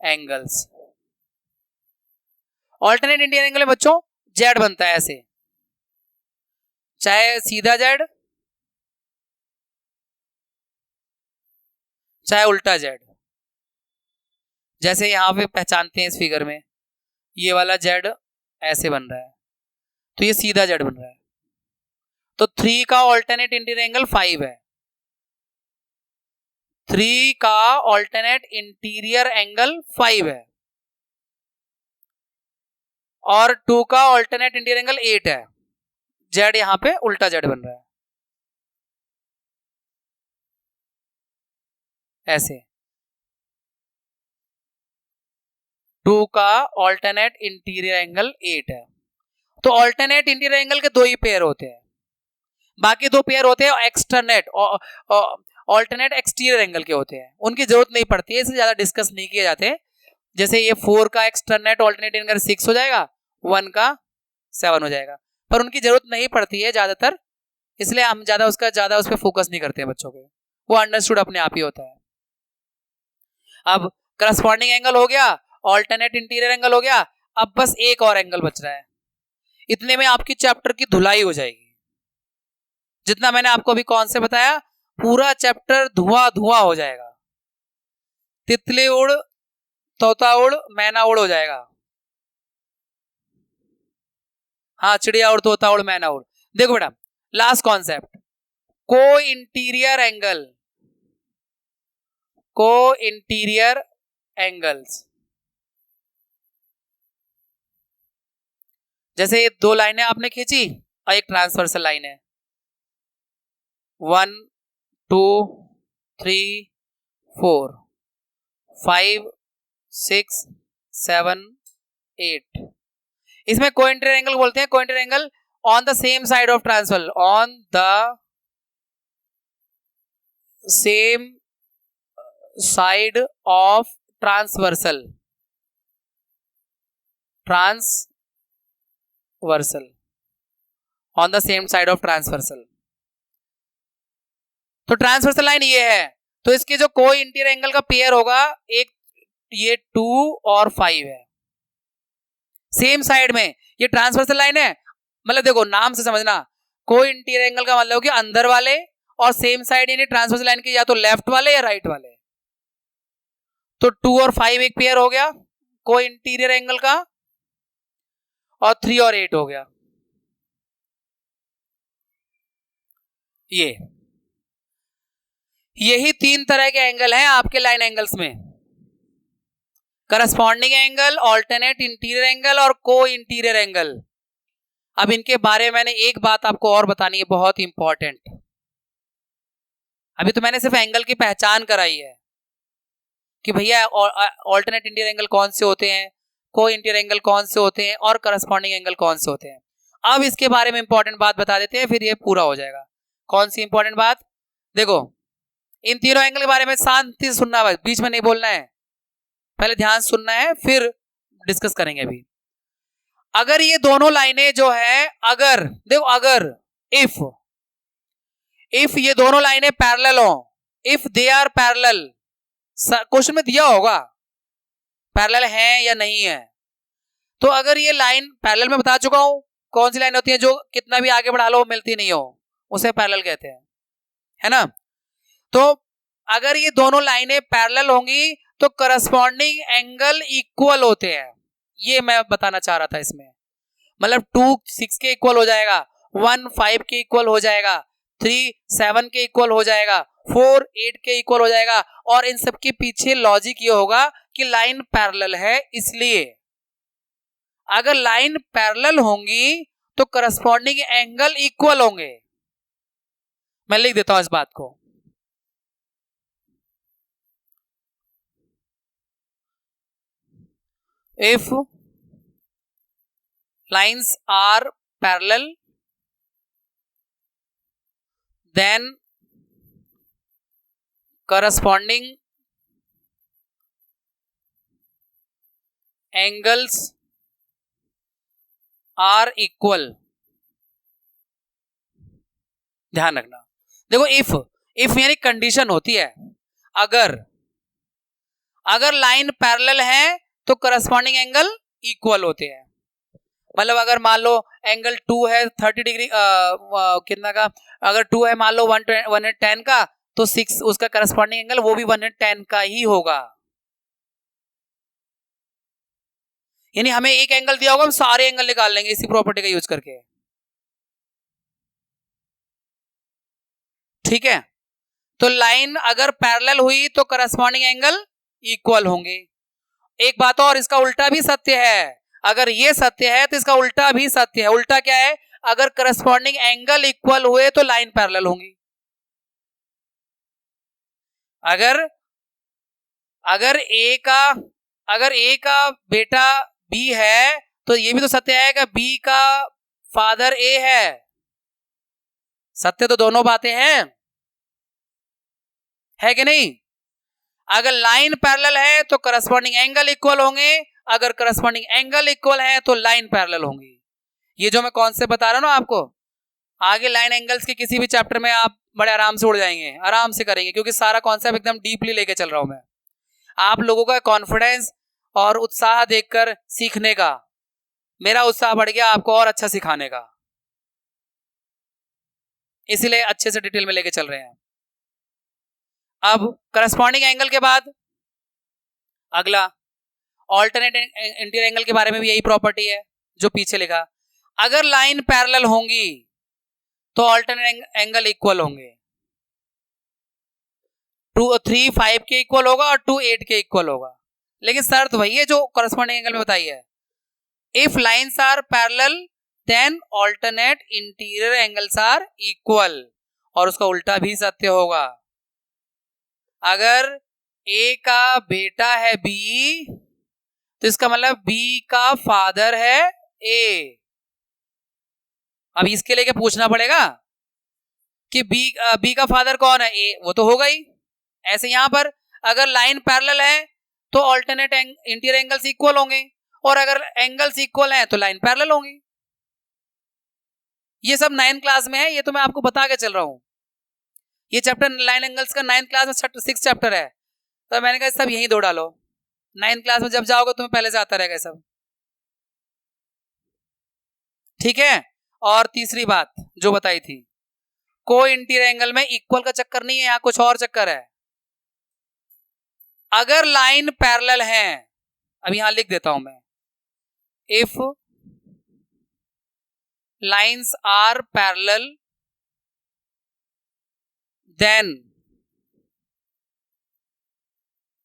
Speaker 1: angles, alternate interior angle में बच्चों जेड बनता है ऐसे, चाहे सीधा जेड चाहे उल्टा जेड। जैसे यहां पे पहचानते हैं इस फिगर में, ये वाला जेड ऐसे बन रहा है, तो ये सीधा जेड बन रहा है, तो 3 का ऑल्टरनेट इंटीरियर एंगल 5 है। 3 का ऑल्टरनेट इंटीरियर एंगल 5 है, और 2 का ऑल्टरनेट इंटीरियर एंगल 8 है। जेड यहां पे उल्टा जेड बन रहा है ऐसे। 2 का ऑल्टरनेट इंटीरियर एंगल 8 है। तो ऑल्टरनेट इंटीरियर एंगल के 2 ही पेयर होते हैं, बाकी 2 पेयर होते हैं एक्सटर्नेट ऑल्टरनेट एक्सटीरियर एंगल के होते हैं, उनकी जरूरत नहीं पड़ती है, इससे ज्यादा डिस्कस नहीं किए जाते। जैसे ये 4 का एक्सटर्नेट ऑल्टरनेट एंगल 6 हो जाएगा, 1 का 7 हो जाएगा, पर उनकी जरूरत नहीं पड़ती है ज्यादातर, इसलिए हम ज्यादा उस पर फोकस नहीं करते हैं बच्चों के, वो अंडरस्टूड अपने आप ही होता है। अब करस्पॉन्डिंग एंगल हो गया, ऑल्टरनेट इंटीरियर एंगल हो गया, अब बस एक और एंगल बच रहा है। इतने में आपकी चैप्टर की धुलाई हो जाएगी। जितना मैंने आपको अभी कौन से बताया, पूरा चैप्टर धुआं धुआं हो जाएगा। तितली उड़ तोता उड़ मैना उड़ हो जाएगा। हाँ, चिड़िया उड़ तोता उड़ मैना उड़। देखो बेटा, लास्ट कॉन्सेप्ट, को इंटीरियर एंगल, को इंटीरियर एंगल्स। जैसे ये दो लाइनें आपने खींची और एक ट्रांसवर्सल लाइन है, 1 2 3 4 5 6 7 8, इसमें को इंटीरियर एंगल बोलते हैं। को interior angle on the same side of transversal, on the same side of transversal, transversal, on the same side of transversal. तो ट्रांसवर्सल लाइन ये है, तो इसके जो को इंटीरियर एंगल का पेयर होगा, एक ये 2 और 5 है, सेम साइड में। ये ट्रांसवर्सल लाइन है, मतलब देखो नाम से समझना, को इंटीरियर एंगल का मतलब कि अंदर वाले, और सेम साइड यानी ट्रांसवर्सल लाइन के या तो लेफ्ट वाले या राइट वाले। तो 2 और 5 एक पेयर हो गया को इंटीरियर एंगल का, और 3 और 8 हो गया। यही 3 तरह के एंगल हैं आपके लाइन एंगल्स में, corresponding angle, alternate interior angle और को इंटीरियर एंगल। अब इनके बारे में मैंने एक बात आपको और बतानी है, बहुत इंपॉर्टेंट। अभी तो मैंने सिर्फ एंगल की पहचान कराई है कि भैया ऑल्टरनेट इंटीरियर एंगल कौन से होते हैं, को इंटीरियर एंगल कौन से होते हैं, और करस्पॉन्डिंग एंगल कौन से होते हैं। अब इसके बारे में इंपॉर्टेंट बात बता देते हैं, फिर ये पूरा हो जाएगा। कौन सी इंपॉर्टेंट बात? देखो, इन तीनों एंगल के बारे में शांति से सुनना है, बीच में नहीं बोलना है, पहले ध्यान सुनना है, फिर डिस्कस करेंगे। अभी अगर ये दोनों लाइनें जो है, अगर देखो, अगर इफ ये दोनों लाइनें पैरेलल हो, if they are parallel, question में दिया होगा पैरेलल है या नहीं है। तो अगर ये लाइन पैरेलल में बता चुका हूं, कौन सी लाइन होती है जो कितना भी आगे बढ़ा लो मिलती नहीं हो, उसे पैरेलल कहते हैं, है ना। तो अगर ये दोनों लाइनें पैरेलल होंगी तो करस्पॉन्डिंग एंगल इक्वल होते हैं, ये मैं बताना चाह रहा था इसमें। मतलब 2 6 के इक्वल हो जाएगा, 1 5 के इक्वल हो जाएगा, 3 7 के इक्वल हो जाएगा, 4 8 के इक्वल हो जाएगा। और इन सब के पीछे लॉजिक ये होगा कि लाइन पैरेलल है, इसलिए अगर लाइन पैरेलल होंगी तो करस्पॉन्डिंग एंगल इक्वल होंगे। मैं लिख देता हूं इस बात को, if lines are parallel then corresponding angles are equal। ध्यान रखना, देखो इफ यानी कंडीशन होती है, अगर लाइन पैरेलल है तो करस्पॉन्डिंग एंगल इक्वल होते हैं। मतलब अगर मान लो एंगल 2 है 30 डिग्री कितना का, अगर 2 है मान लो 110 का, तो 6 उसका करस्पॉन्डिंग एंगल वो भी 110 का ही होगा। यानी हमें एक एंगल दिया होगा, हम सारे एंगल निकाल लेंगे इसी प्रॉपर्टी का यूज करके, ठीक है। तो लाइन अगर पैरेलल हुई तो करस्पॉन्डिंग एंगल इक्वल होंगे। एक बात और, इसका उल्टा भी सत्य है। अगर ये सत्य है तो इसका उल्टा भी सत्य है। उल्टा क्या है? अगर करस्पॉन्डिंग एंगल इक्वल हुए तो लाइन पैरेलल होंगी। अगर ए का बेटा बी है तो ये भी तो सत्य है कि बी का फादर ए है। सत्य तो दोनों बातें हैं, है कि नहीं? अगर लाइन पैरेलल है तो करस्पॉन्डिंग एंगल इक्वल होंगे, अगर करस्पॉन्डिंग एंगल इक्वल है तो लाइन पैरेलल होंगी। ये जो मैं कॉन्सेप्ट बता रहा हूं ना आपको, आगे लाइन एंगल्स के किसी भी चैप्टर में आप बड़े आराम से उड़ जाएंगे, आराम से करेंगे, क्योंकि सारा कॉन्सेप्ट एकदम डीपली लेके चल रहा हूं मैं। आप लोगों का कॉन्फिडेंस और उत्साह देखकर सीखने का मेरा उत्साह बढ़ गया, आपको और अच्छा सिखाने का, इसीलिए अच्छे से डिटेल में लेके चल रहे हैं। अब करस्पॉन्डिंग एंगल के बाद अगला ऑल्टरनेट इंटीरियर एंगल के बारे में भी यही प्रॉपर्टी है जो पीछे लिखा। अगर लाइन पैरेलल होंगी तो ऑल्टरनेट एंगल इक्वल होंगे। 3 5 के इक्वल होगा और 2 8 के इक्वल होगा, लेकिन शर्त वही है जो करस्पॉन्डिंग एंगल में बताई है। If lines are parallel then alternate interior angles are equal, और उसका उल्टा भी सत्य होगा। अगर ए का बेटा है बी तो इसका मतलब बी का फादर है ए। अब इसके लिए पूछना पड़ेगा कि बी का फादर कौन है, ए, वो तो होगा ही। ऐसे यहां पर अगर लाइन पैरेलल है तो ऑल्टरनेट इंटीरियर एंगल्स इक्वल होंगे, और अगर एंगल्स इक्वल हैं तो लाइन पैरेलल होंगी। ये सब 9th क्लास में है, ये तो मैं आपको बता के चल रहा हूं। ये चैप्टर लाइन एंगल्स का 9th क्लास में 6 चैप्टर है, तो मैंने कहा सब यहीं दो डालो। 9th क्लास में जब जाओगे तुम्हें पहले से आता रहेगा सब, ठीक है। और तीसरी बात जो बताई थी, को इंटीरियर एंगल में इक्वल का चक्कर नहीं है, यहां कुछ और चक्कर है। अगर लाइन पैरेलल है, अब यहां लिख देता हूं मैं, if lines are parallel then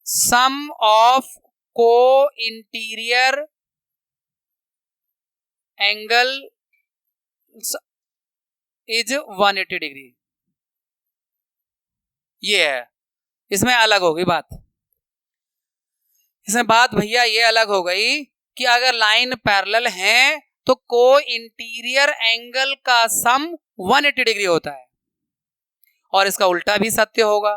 Speaker 1: sum of को इंटीरियर एंगल इज 180 डिग्री। ये है, इसमें अलग होगी बात। इसमें बात भैया ये अलग हो गई कि अगर लाइन पैरेलल है तो को इंटीरियर एंगल का सम 180 डिग्री होता है, और इसका उल्टा भी सत्य होगा।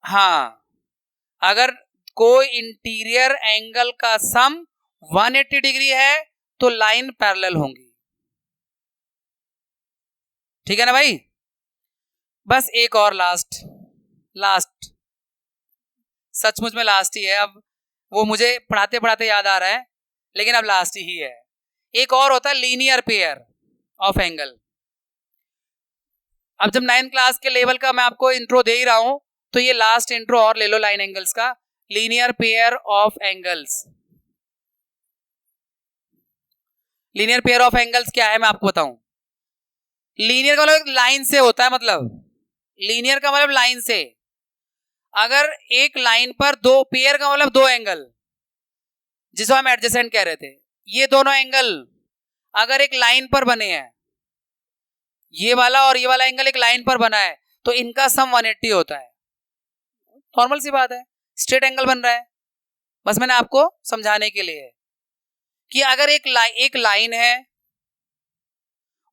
Speaker 1: हाँ, अगर को इंटीरियर एंगल का सम 180 डिग्री है तो लाइन पैरेलल होंगी, ठीक है ना भाई। बस एक और लास्ट सचमुच में लास्ट ही है, अब वो मुझे पढ़ाते पढ़ाते याद आ रहा है, लेकिन अब लास्ट ही है। एक और होता है लीनियर पेयर ऑफ एंगल। अब जब 9th क्लास के लेवल का मैं आपको इंट्रो दे ही रहा हूं, तो ये लास्ट इंट्रो और ले लो लाइन एंगल्स का। Linear pair of angles, linear pair of angles क्या है मैं आपको बताऊं। लीनियर का मतलब लाइन से होता है, मतलब लीनियर का मतलब लाइन से। अगर एक लाइन पर दो, पेयर का मतलब दो एंगल, जिसको हम एडजेसेंट कह रहे थे, ये दोनों एंगल अगर एक लाइन पर बने हैं, ये वाला और ये वाला एंगल एक लाइन पर बना है, तो इनका सम 180 होता है। नॉर्मल सी बात है, स्ट्रेट एंगल बन रहा है। बस मैंने आपको समझाने के लिए कि अगर एक लाइन है,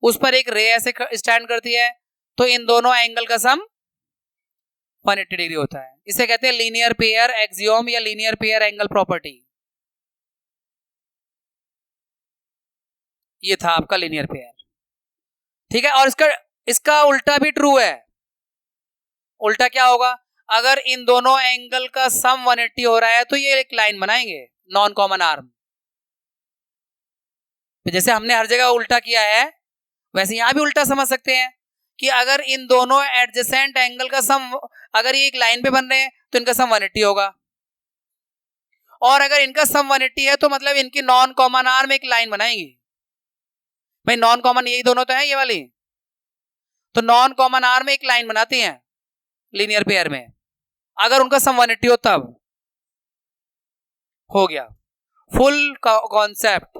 Speaker 1: उस पर एक रे ऐसे स्टैंड करती है, तो इन दोनों एंगल का सम 180 डिग्री होता है। इसे कहते हैं लीनियर पेयर एक्सियोम या लीनियर पेयर एंगल प्रॉपर्टी। ये था आपका लीनियर पेयर, ठीक है। और इसका उल्टा भी ट्रू है। उल्टा क्या होगा, अगर इन दोनों एंगल का सम 180 हो रहा है तो ये एक लाइन बनाएंगे, नॉन कॉमन आर्म। जैसे हमने हर जगह उल्टा किया है, वैसे यहां भी उल्टा समझ सकते हैं कि अगर इन दोनों एडजेसेंट एंगल का सम, अगर ये एक लाइन पे बन रहे हैं तो इनका सम 180 होगा, और अगर इनका सम 180 है तो मतलब इनकी नॉन कॉमन आर्म एक लाइन बनाएंगी। भाई नॉन कॉमन यही दोनों तो है, ये वाली, तो नॉन कॉमन आर्म एक लाइन बनाती हैं लीनियर पेयर में, अगर उनका सम 180 हो तब। हो गया फुल कॉन्सेप्ट।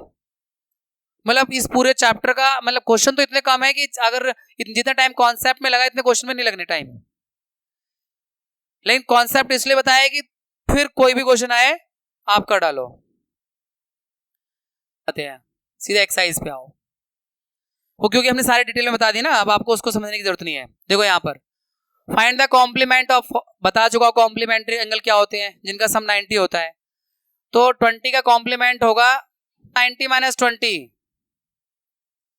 Speaker 1: मतलब इस पूरे चैप्टर का मतलब क्वेश्चन तो इतने कम है कि अगर जितना टाइम कॉन्सेप्ट में लगा इतने क्वेश्चन में नहीं लगने टाइम, लेकिन कॉन्सेप्ट इसलिए बताया कि फिर कोई भी क्वेश्चन आए आप कर डालो। आते हैं सीधा एक्सरसाइज पे आओ, वो क्योंकि हमने सारे डिटेल में बता दी ना, अब आपको उसको समझने की जरूरत नहीं है। देखो यहाँ पर फाइंड द कॉम्प्लीमेंट ऑफ, बता चुका कॉम्प्लीमेंट्री एंगल क्या होते हैं, जिनका सम 90 होता है। तो 20 का कॉम्प्लीमेंट होगा 90 माइनस 20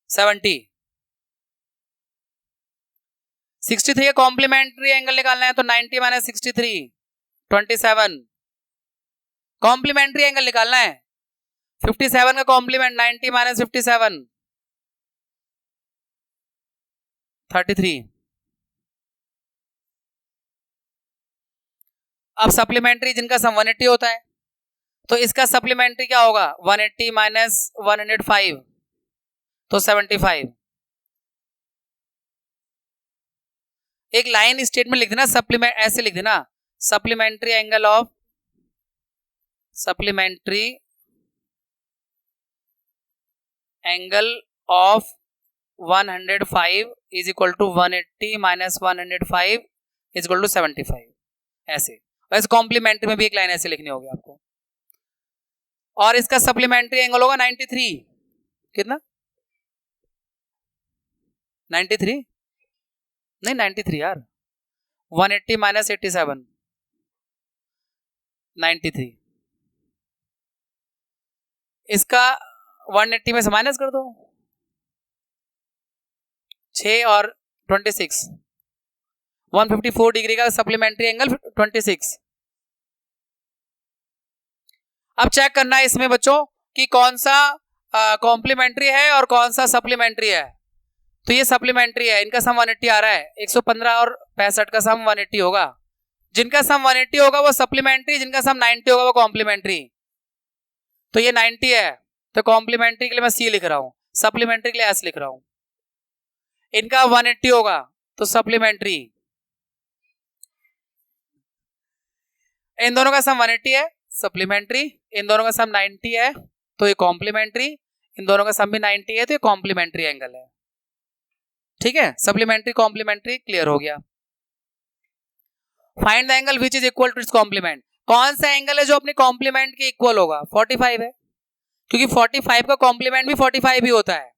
Speaker 1: 70। 63 का कॉम्प्लीमेंट्री एंगल निकालना है तो 90 माइनस 63 27। कॉम्प्लीमेंट्री एंगल निकालना है। 57 का कॉम्प्लीमेंट 90 माइनस 57 33। अब सप्लीमेंट्री जिनका सम 180 होता है, तो इसका सप्लीमेंट्री क्या होगा 180 माइनस 105 तो 75। एक लाइन स्टेटमेंट लिख देना, सप्लीमेंट ऐसे लिख देना, supplementary angle of supplementary angle of 105 is equal to 180 minus 105 is equal to 75। ऐसे वैसे कॉम्प्लीमेंट्री में भी एक लाइन ऐसे लिखनी होगी आपको। और इसका सप्लीमेंट्री एंगल होगा 93, कितना 93 नहीं 93 यार, 180 माइनस 87 93। इसका 180 में से माइनस कर दो, 6 और 26, 154 डिग्री का सप्लीमेंट्री एंगल 26। अब चेक करना है इसमें बच्चों कि कौन सा कॉम्प्लीमेंट्री है और कौन सा सप्लीमेंट्री है। तो ये सप्लीमेंट्री है, इनका सम 180 आ रहा है, 115 और 65 का सम 180 होगा। जिनका सम 180 होगा वो सप्लीमेंट्री, जिनका सम 90 होगा वो कॉम्प्लीमेंट्री। तो ये 90 है तो कॉम्प्लीमेंट्री के लिए मैं C लिख रहा हूं, सप्लीमेंट्री के लिए S लिख रहा हूं। इनका 180 होगा तो सप्लीमेंट्री, इन दोनों का सम 180 है सप्लीमेंट्री, इन दोनों का सम 90 है तो ये कॉम्प्लीमेंट्री, इन दोनों का सम भी 90 है तो ये कॉम्प्लीमेंट्री एंगल है। ठीक है, सप्लीमेंट्री कॉम्प्लीमेंट्री क्लियर हो गया। Find the angle which is equal to its complement. कौन सा एंगल है जो अपने कॉम्प्लीमेंट के इक्वल होगा? 45 है, क्योंकि 45 का कॉम्प्लीमेंट भी 45 ही होता है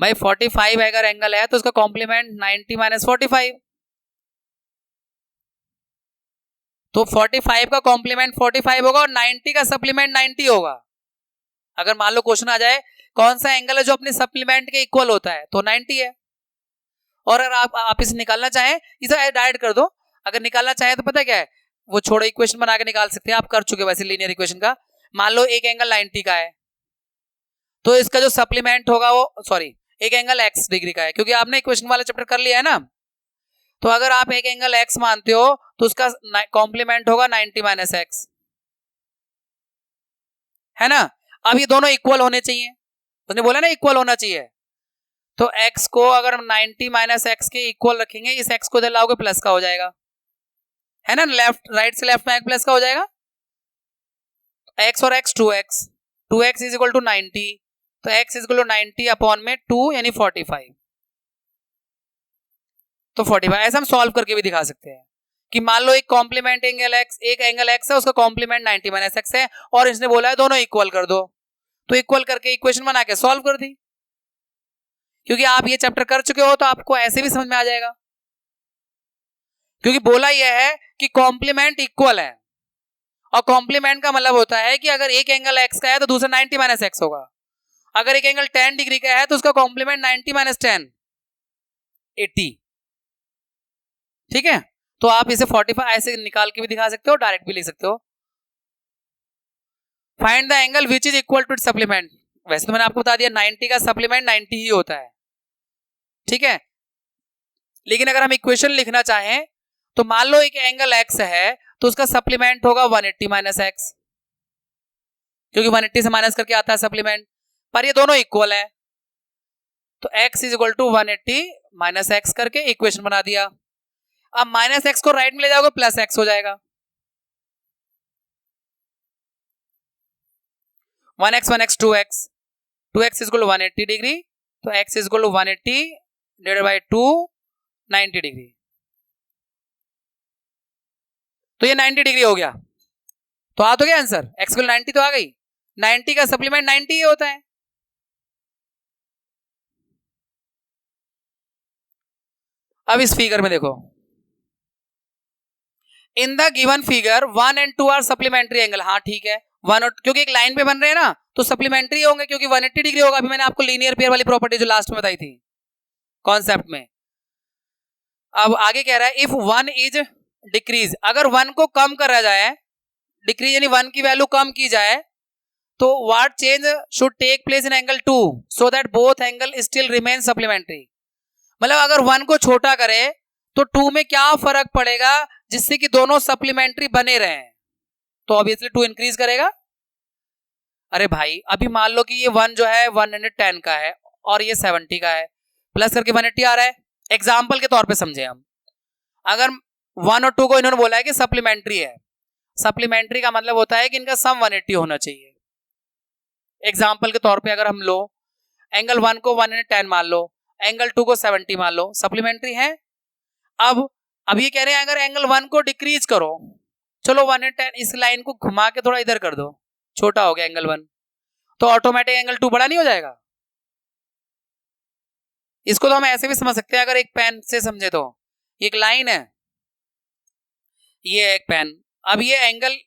Speaker 1: भाई। 45 अगर एंगल है तो उसका कॉम्प्लीमेंट 90 माइनस 45, तो 45 का कॉम्प्लीमेंट 45 होगा और 90 का सप्लीमेंट 90 होगा। अगर मान लो क्वेश्चन आ जाए कौन सा एंगल है जो अपने सप्लीमेंट के इक्वल होता है, तो 90 है। और अगर आप इसे निकालना चाहें, इसे डायरेक्ट कर दो। अगर निकालना चाहें तो पता क्या है, वो छोड़ो, इक्वेशन बना के निकाल सकते हैं, आप कर चुके वैसे लीनियर इक्वेशन का। मान लो एक एंगल 90 का है तो इसका जो सप्लीमेंट होगा वो एक एंगल x डिग्री का है, क्योंकि आपने इक्वेशन वाला चैप्टर कर लिया है ना। तो अगर आप एक एंगल x मानते हो तो उसका कॉम्प्लीमेंट होगा 90 माइनस x, है ना। अब ये दोनों इक्वल होने चाहिए, उसने बोला ना इक्वल होना चाहिए। तो x को अगर हम 90 माइनस एक्स के इक्वल रखेंगे, इस x को इधर लाओगे प्लस का हो जाएगा, है ना। लेफ्ट राइट से लेफ्ट में प्लस का हो जाएगा। x और x 2x, 2x is equal to 90, तो x is equal to 90 upon में 2 यानी 45। तो 45 ऐसा हम सॉल्व करके भी दिखा सकते हैं कि मान लो एक कॉम्प्लीमेंट एंगल x, एक एंगल x है, उसका कॉम्प्लीमेंट 90 माइनस x है और इसने बोला है दोनों इक्वल कर दो, तो इक्वल करके इक्वेशन बना के सॉल्व कर दी। क्योंकि आप ये चैप्टर कर चुके हो तो आपको ऐसे भी समझ में आ जाएगा, क्योंकि बोला यह है कि कॉम्प्लीमेंट इक्वल है, और कॉम्प्लीमेंट का मतलब होता है कि अगर एक एंगल x का है तो दूसरा 90 माइनस x होगा। अगर एक एंगल 10 डिग्री का है तो उसका कॉम्प्लीमेंट 90 माइनस 10 80। ठीक है, तो आप इसे 45 ऐसे निकाल के भी दिखा सकते हो, डायरेक्ट भी लिख सकते हो। Find the angle which is equal to its supplement. वैसे तो मैंने आपको बता दिया 90 का सप्लीमेंट 90 ही होता है, ठीक है। लेकिन अगर हम इक्वेशन लिखना चाहें तो मान लो एक एंगल x है तो उसका सप्लीमेंट होगा 180 माइनस x, क्योंकि 180 से माइनस करके आता है सप्लीमेंट, पर ये दोनों इक्वल है। तो x is equal to 180 minus x करके इक्वेशन बना दिया। अब माइनस एक्स को राइट में ले जाओगे प्लस एक्स हो जाएगा। 1x 2x, 2x is equal to 180 degree, तो x is equal to 180 divided by 2 90 degree, तो ये 90 डिग्री हो गया। तो आ तो गया आंसर, x इक्वल 90 तो आ गई। 90 का सप्लीमेंट 90 ही होता है। अब इस फिगर में देखो, in the given figure 1 and 2 are supplementary angle. हाँ ठीक है, 1 और, क्योंकि एक लाइन पे बन रहे हैं ना तो सप्लीमेंट्री होंगे, क्योंकि 180 डिग्री होगा। अभी मैंने आपको लीनियर पेयर वाली प्रॉपर्टी जो लास्ट में बताई थी कॉन्सेप्ट में। अब आगे कह रहा है इफ 1 इज डिक्रीज, अगर 1 को कम करा जाए, डिक्रीज यानी 1 की वैल्यू कम की जाए, तो what change should take place in angle 2 so that both angle still remain supplementary. मतलब अगर 1 को छोटा करे तो 2 में क्या फर्क पड़ेगा जिससे कि दोनों सप्लीमेंट्री बने रहें, तो ऑब्वियसली 2 इंक्रीज करेगा। अरे भाई अभी मान लो कि ये 1 जो है 110 का है और ये 70 का है, प्लस करके 180 आ रहा है। एग्जाम्पल के तौर पे समझे हम, अगर 1 और 2 को इन्होंने बोला है कि सप्लीमेंट्री है, सप्लीमेंट्री का मतलब होता है कि इनका सम 180 होना चाहिए। एग्जाम्पल के तौर पे अगर हम लो एंगल 1 को 110 मान लो, एंगल 2 को 70 मान लो, सप्लीमेंट्री है। अब ये कह रहे हैं अगर एंगल 1 को डिक्रीज करो, चलो 110 इस लाइन को घुमा के थोड़ा इधर कर दो, छोटा हो गया एंगल 1, तो ऑटोमेटिक एंगल 2 बड़ा नहीं हो जाएगा। इसको तो हम ऐसे भी समझ सकते हैं, अगर एक पेन से समझे तो एक लाइन है, ये एक पेन, अब ये एंगल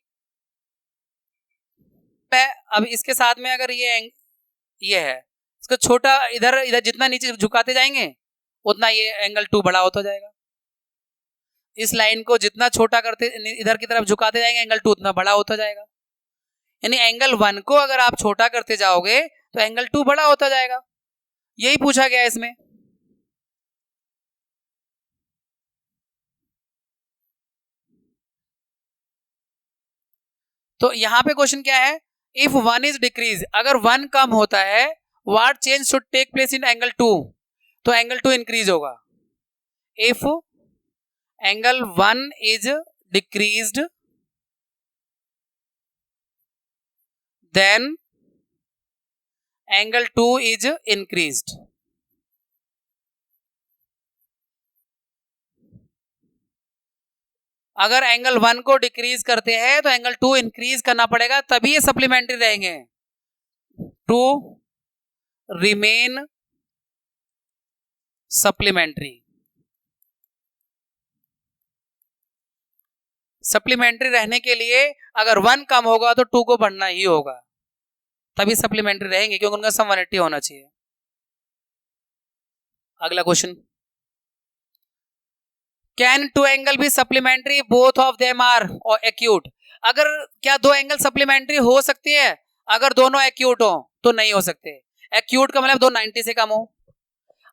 Speaker 1: है, अब इसके साथ में अगर ये है, इसको छोटा इधर इधर जितना नीचे झुकाते जाएंगे उतना ये एंगल 2 बड़ा होता जाएगा। इस लाइन को जितना छोटा करते इधर की तरफ झुकाते जाएंगे एंगल 2 उतना बड़ा होता जाएगा। यानी एंगल 1 को अगर आप छोटा करते जाओगे तो एंगल 2 बड़ा होता जाएगा। यही पूछा गया इसमें। तो यहां पे क्वेश्चन क्या है, इफ 1 इज डिक्रीज, अगर 1 कम होता है, what change should take place in angle 2, तो एंगल 2 इंक्रीज होगा। If angle 1 is decreased then angle 2 is increased. अगर एंगल 1 को डिक्रीज करते हैं तो एंगल 2 इंक्रीज करना पड़ेगा, तभी ये सप्लीमेंट्री रहेंगे। टू रिमेन सप्लीमेंट्री, सप्लीमेंट्री रहने के लिए अगर 1 कम होगा तो 2 को बढ़ना ही होगा, तभी सप्लीमेंट्री रहेंगे, क्योंकि उनका सम 180 होना चाहिए। अगला question, can 2 angle be supplementary both of them are acute, अगर क्या 2 एंगल सप्लीमेंट्री हो सकती है अगर दोनों एक्यूट हो? तो नहीं हो सकते। एक्यूट का मतलब 90 से कम हो।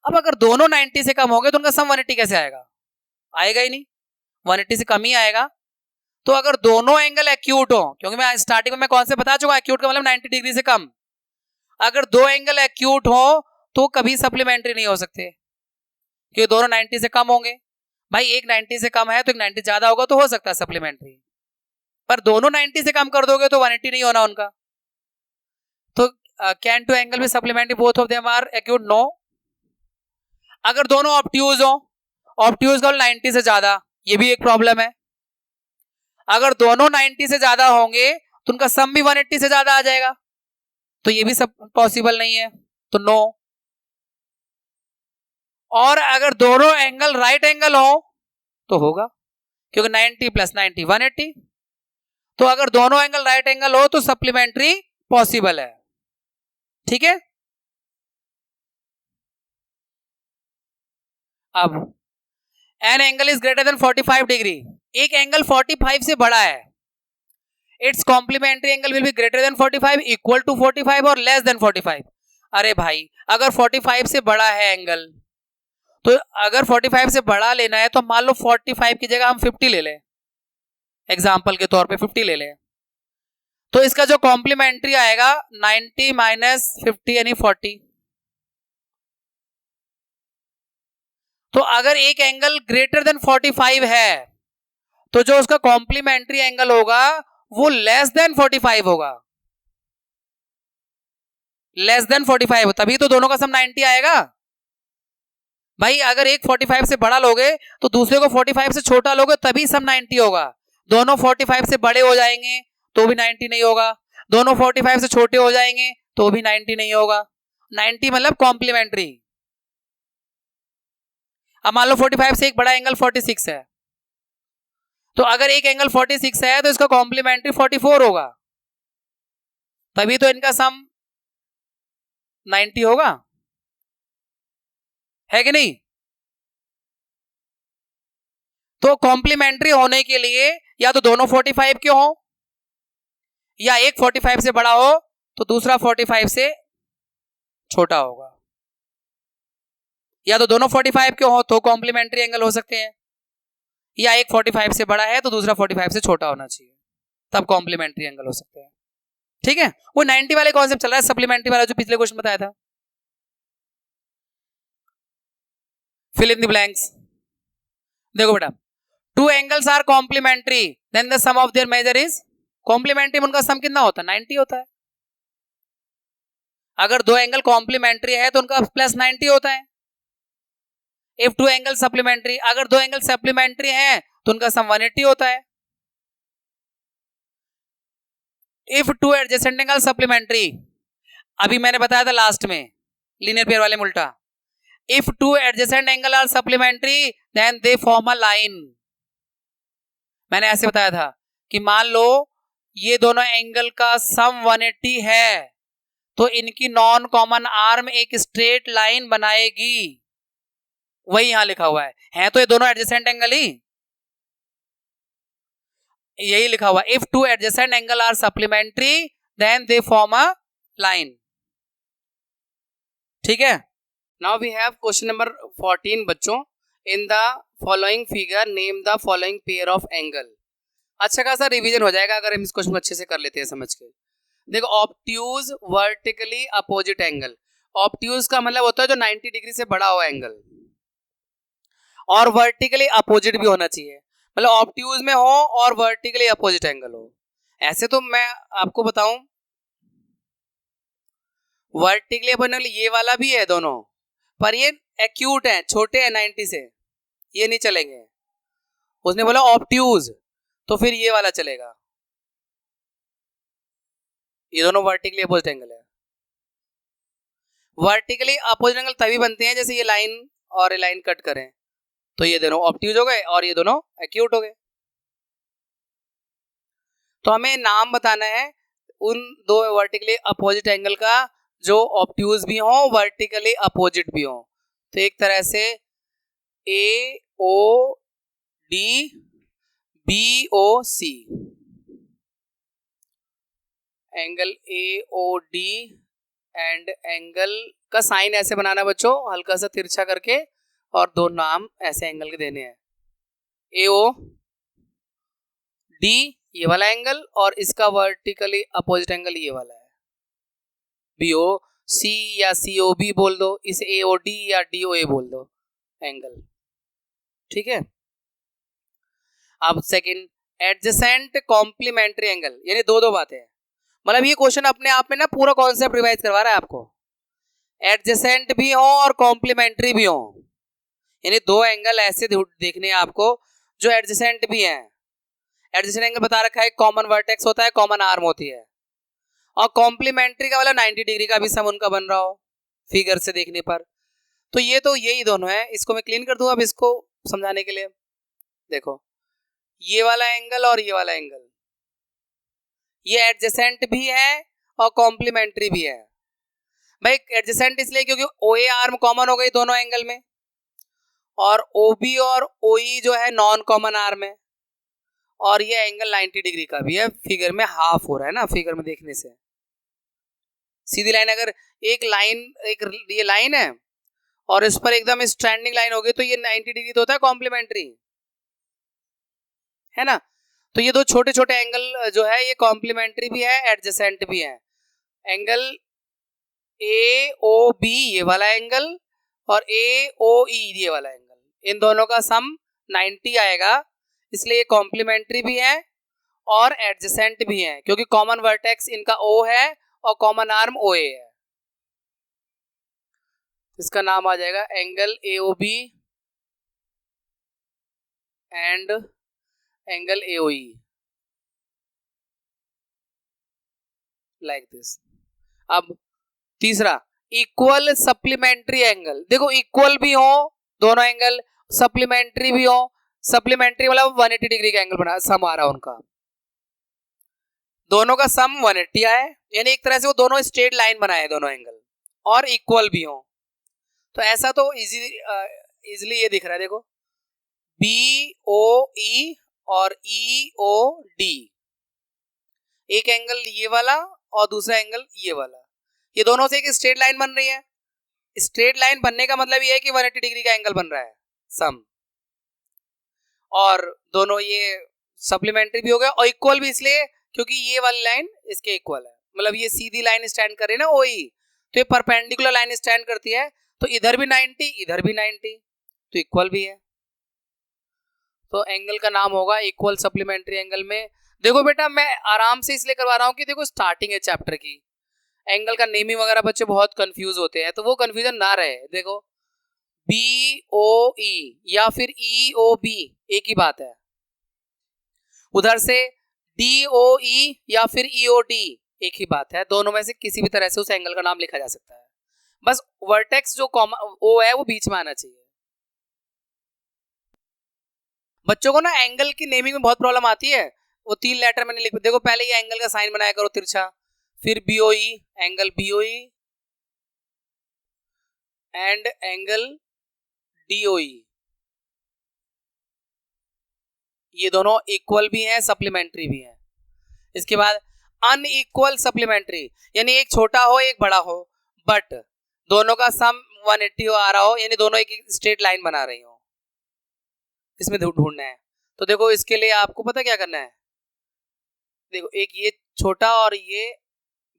Speaker 1: अब अगर दोनों 90 से कम हो गए तो उनका सम 180 कैसे आएगा? आएगा ही नहीं, 180 से कम ही आएगा। तो अगर दोनों एंगल एक्यूट हो, क्योंकि मैं स्टार्टिंग में मैं कौन से बता चुका, एक्यूट का मतलब 90 डिग्री से कम, अगर 2 एंगल एक्यूट हो तो कभी सप्लीमेंट्री नहीं हो सकते, क्योंकि दोनों 90 से कम होंगे। भाई एक 90 से कम है तो एक 90 ज्यादा होगा तो हो सकता है सप्लीमेंट्री, पर दोनों 90 से कम कर दोगे तो 180 नहीं होना उनका। तो कैन 2 एंगल भी supplementary both of them are acute? No. अगर दोनों ऑब्ट्यूज हो, ऑब्ट्यूज का 90 से ज्यादा, ये भी एक प्रॉब्लम है। अगर दोनों 90 से ज्यादा होंगे तो उनका सम भी 180 से ज्यादा आ जाएगा, तो ये भी सब पॉसिबल नहीं है, तो नो। और अगर दोनों एंगल राइट एंगल हो तो होगा, क्योंकि 90 प्लस 90 180। तो अगर दोनों एंगल राइट एंगल हो तो सप्लीमेंट्री पॉसिबल है। ठीक है। अब an angle is greater than 45 degree, एक एंगल 45 से बड़ा है, its complementary angle will be greater than 45, equal to 45 और लेस देन 45। अरे भाई अगर 45 से बड़ा है एंगल, तो अगर 45 से बड़ा लेना है तो मान लो 45 की जगह हम 50 ले लें, एग्जाम्पल के तौर पे 50 ले लें, तो इसका जो कॉम्प्लीमेंट्री आएगा 90 माइनस 50 यानी 40। तो अगर एक एंगल ग्रेटर देन 45 है तो जो उसका कॉम्प्लीमेंट्री एंगल होगा वो लेस देन 45 होगा, लेस देन 45, तभी तो दोनों का सम 90 आएगा। भाई अगर एक 45 से बड़ा लोगे तो दूसरे को 45 से छोटा लोगे तभी सम 90 होगा। दोनों 45 से बड़े हो जाएंगे तो भी 90 नहीं होगा, दोनों 45 से छोटे हो जाएंगे तो भी 90 नहीं होगा। 90 मतलब कॉम्प्लीमेंट्री। अब मान लो 45 से एक बड़ा एंगल 46 है, तो अगर एक एंगल 46 है तो इसका कॉम्प्लीमेंट्री 44 होगा, तभी तो इनका सम 90 होगा, है कि नहीं? तो कॉम्प्लीमेंट्री होने के लिए या तो दोनों 45 के हो, या एक 45 से बड़ा हो तो दूसरा 45 से छोटा होगा, या तो दोनों 45 के हो तो कॉम्प्लीमेंट्री एंगल हो सकते हैं, या एक 45 से बड़ा है तो दूसरा 45 से छोटा होना चाहिए, तब कॉम्प्लीमेंट्री एंगल हो सकते हैं। ठीक है, वो 90 वाले कॉन्सेप्ट चल रहा है, सप्लीमेंट्री वाला जो पिछले क्वेश्चन बताया था। Fill in the blanks. देखो बेटा, two angles are complementary then the sum of their measure is complementary में उनका सम कितना होता है? 90 होता है। अगर दो एंगल कॉम्प्लीमेंट्री है तो उनका प्लस 90 होता है। इफ टू एंगल सप्लीमेंट्री, अगर दो एंगल सप्लीमेंट्री हैं तो उनका सम 180 होता है। If two adjacent angle supplementary, अभी मैंने बताया था लास्ट में लीनियर पेयर वाले में उल्टा, if two adjacent angle are supplementary then they form a line. मैंने ऐसे बताया था कि मान लो ये दोनों एंगल का सम 180 है तो इनकी नॉन कॉमन आर्म एक स्ट्रेट लाइन बनाएगी, वही यहां लिखा हुआ है तो ये दोनों एडजेसेंट एंगल ही, यही लिखा हुआ, if two adjacent angle are supplementary then they form a line. ठीक है, now we have question number 14 बच्चों। In the following figure name the following pair of angle. अच्छा खासा रिवीजन हो जाएगा अगर हम इस क्वेश्चन को अच्छे से कर लेते हैं समझ के। देखो, obtuse vertically opposite angle, obtuse का मतलब होता है जो 90 डिग्री से बड़ा हुआ एंगल, और वर्टिकली अपोजिट भी होना चाहिए, मतलब ऑब्ट्यूज में हो और वर्टिकली अपोजिट एंगल हो। ऐसे तो मैं आपको बताऊं, वर्टिकली अपोजिट ये वाला भी है दोनों, पर ये एक्यूट है, छोटे हैं 90 से, ये नहीं चलेंगे। उसने बोला ऑब्ट्यूज तो फिर ये वाला चलेगा, ये दोनों वर्टिकली अपोजिट एंगल है। वर्टिकली अपोजिट एंगल तभी बनते हैं जैसे ये लाइन और ये लाइन कट करें, तो ये दोनों ऑब्ट्यूज हो गए और ये दोनों एक्यूट हो गए। तो हमें नाम बताना है उन दो वर्टिकली अपोजिट एंगल का जो ऑब्ट्यूज भी हो वर्टिकली अपोजिट भी हो। तो एक तरह से A O D B O C, angle A O D and angle का साइन ऐसे बनाना बच्चों, हल्का सा तिरछा करके, और दो नाम ऐसे एंगल के देने हैं, ए ओ डी ये वाला एंगल और इसका वर्टिकली अपोजिट एंगल ये वाला है, बी ओ सी या सी ओ बी बोल दो, इसे ए ओ डी या डी ओ ए बोल दो एंगल। ठीक है, अब सेकंड, एडजेसेंट कॉम्प्लीमेंट्री एंगल, यानी दो दो बातें हैं, मतलब ये क्वेश्चन अपने आप में ना पूरा कॉन्सेप्ट रिवाइज करवा रहा है आपको। एडजेसेंट भी हो और कॉम्प्लीमेंट्री भी हो, यानी दो एंगल ऐसे देखने हैं आपको जो एडजेसेंट भी हैं। एडजेसेंट एंगल बता रखा है, कॉमन वर्टेक्स होता है, कॉमन आर्म होती है, और कॉम्प्लीमेंट्री का वाला 90 डिग्री का भी सम उनका बन रहा हो फिगर से देखने पर। तो ये तो यही दोनों है, इसको मैं क्लीन कर दूं अब इसको समझाने के लिए। देखो, ये वाला एंगल और ये वाला एंगल, ये एडजेसेंट भी है और कॉम्प्लीमेंट्री भी है। भाई एडजेसेंट इसलिए क्योंकि ओए आर्म कॉमन हो गई दोनों एंगल में, और ओबी और ओई जो है नॉन कॉमन आर्म है, और ये एंगल 90 डिग्री का भी है, फिगर में हाफ हो रहा है ना, फिगर में देखने से सीधी लाइन, अगर एक लाइन, एक ये लाइन है और इस पर एकदम स्टैंडिंग लाइन हो गई तो ये 90 डिग्री तो होता है कॉम्प्लीमेंट्री, है ना। तो ये दो छोटे छोटे एंगल जो है ये कॉम्प्लीमेंट्री भी है, एडजेसेंट भी है। एंगल ए ओ बी ये वाला एंगल और ए ओ ई ये वाला एंगल, इन दोनों का सम 90 आएगा, इसलिए ये कॉम्प्लीमेंट्री भी है और एडजेसेंट भी है, क्योंकि कॉमन वर्टेक्स इनका ओ है और कॉमन आर्म ओ ए है। इसका नाम आ जाएगा angle A O B and angle A O E, like this. अब तीसरा, इक्वल सप्लीमेंट्री एंगल। देखो, इक्वल भी हो दोनों एंगल, सप्लीमेंट्री भी हो, सप्लीमेंट्री मतलब 180 डिग्री का एंगल बना, सम आ रहा है उनका, दोनों का सम 180 आए, यानी एक तरह से वो दोनों स्ट्रेट लाइन बनाए दोनों एंगल, और इक्वल भी हो। तो ऐसा तो इजीली ये दिख रहा है, देखो बी ओ ई और ई ओ डी, एक एंगल ये वाला और दूसरा एंगल ये वाला, ये दोनों से एक स्ट्रेट लाइन बन रही है। स्ट्रेट लाइन बनने का मतलब ये है कि 180 डिग्री का एंगल बन रहा है सम, और दोनों ये सप्लीमेंट्री भी हो गया, और इक्वल भी इसलिए क्योंकि ये वाली लाइन इसके इक्वल है, मतलब ये सीधी लाइन स्टैंड कर रही है ना OE, तो ये परपेंडिकुलर लाइन स्टैंड करती है, तो इधर भी 90 इधर भी 90, तो इक्वल भी है, तो एंगल का नाम होगा इक्वल सप्लीमेंट्री एंगल में। देखो बेटा मैं आराम से इसलिए करवा रहा हूँ कि देखो स्टार्टिंग है चैप्टर की, एंगल का नेमिंग वगैरह बच्चे बहुत कंफ्यूज होते हैं, तो वो कंफ्यूजन ना रहे। देखो BOE या फिर EOB एक ही बात है, उधर से DOE या फिर EOD एक ही बात है, दोनों में से किसी भी तरह से उस एंगल का नाम लिखा जा सकता है, बस वर्टेक्स जो O है वो बीच में आना चाहिए। बच्चों को ना एंगल की नेमिंग में बहुत प्रॉब्लम आती है, वो 3 लेटर मैंने लिख, देखो पहले ये एंगल का साइन बनाया करो तिरछा, फिर BOE angle BOE and angle DOE, ये दोनों इक्वल भी हैं सप्लीमेंट्री भी हैं। इसके बाद अनइक्वल सप्लीमेंट्री, यानी एक छोटा हो एक बड़ा हो, बट दोनों का सम 180 आ रहा हो, यानी दोनों एक स्ट्रेट लाइन बना रही हो, इसमें ढूंढना है। तो देखो इसके लिए आपको पता क्या करना है, देखो एक ये छोटा और ये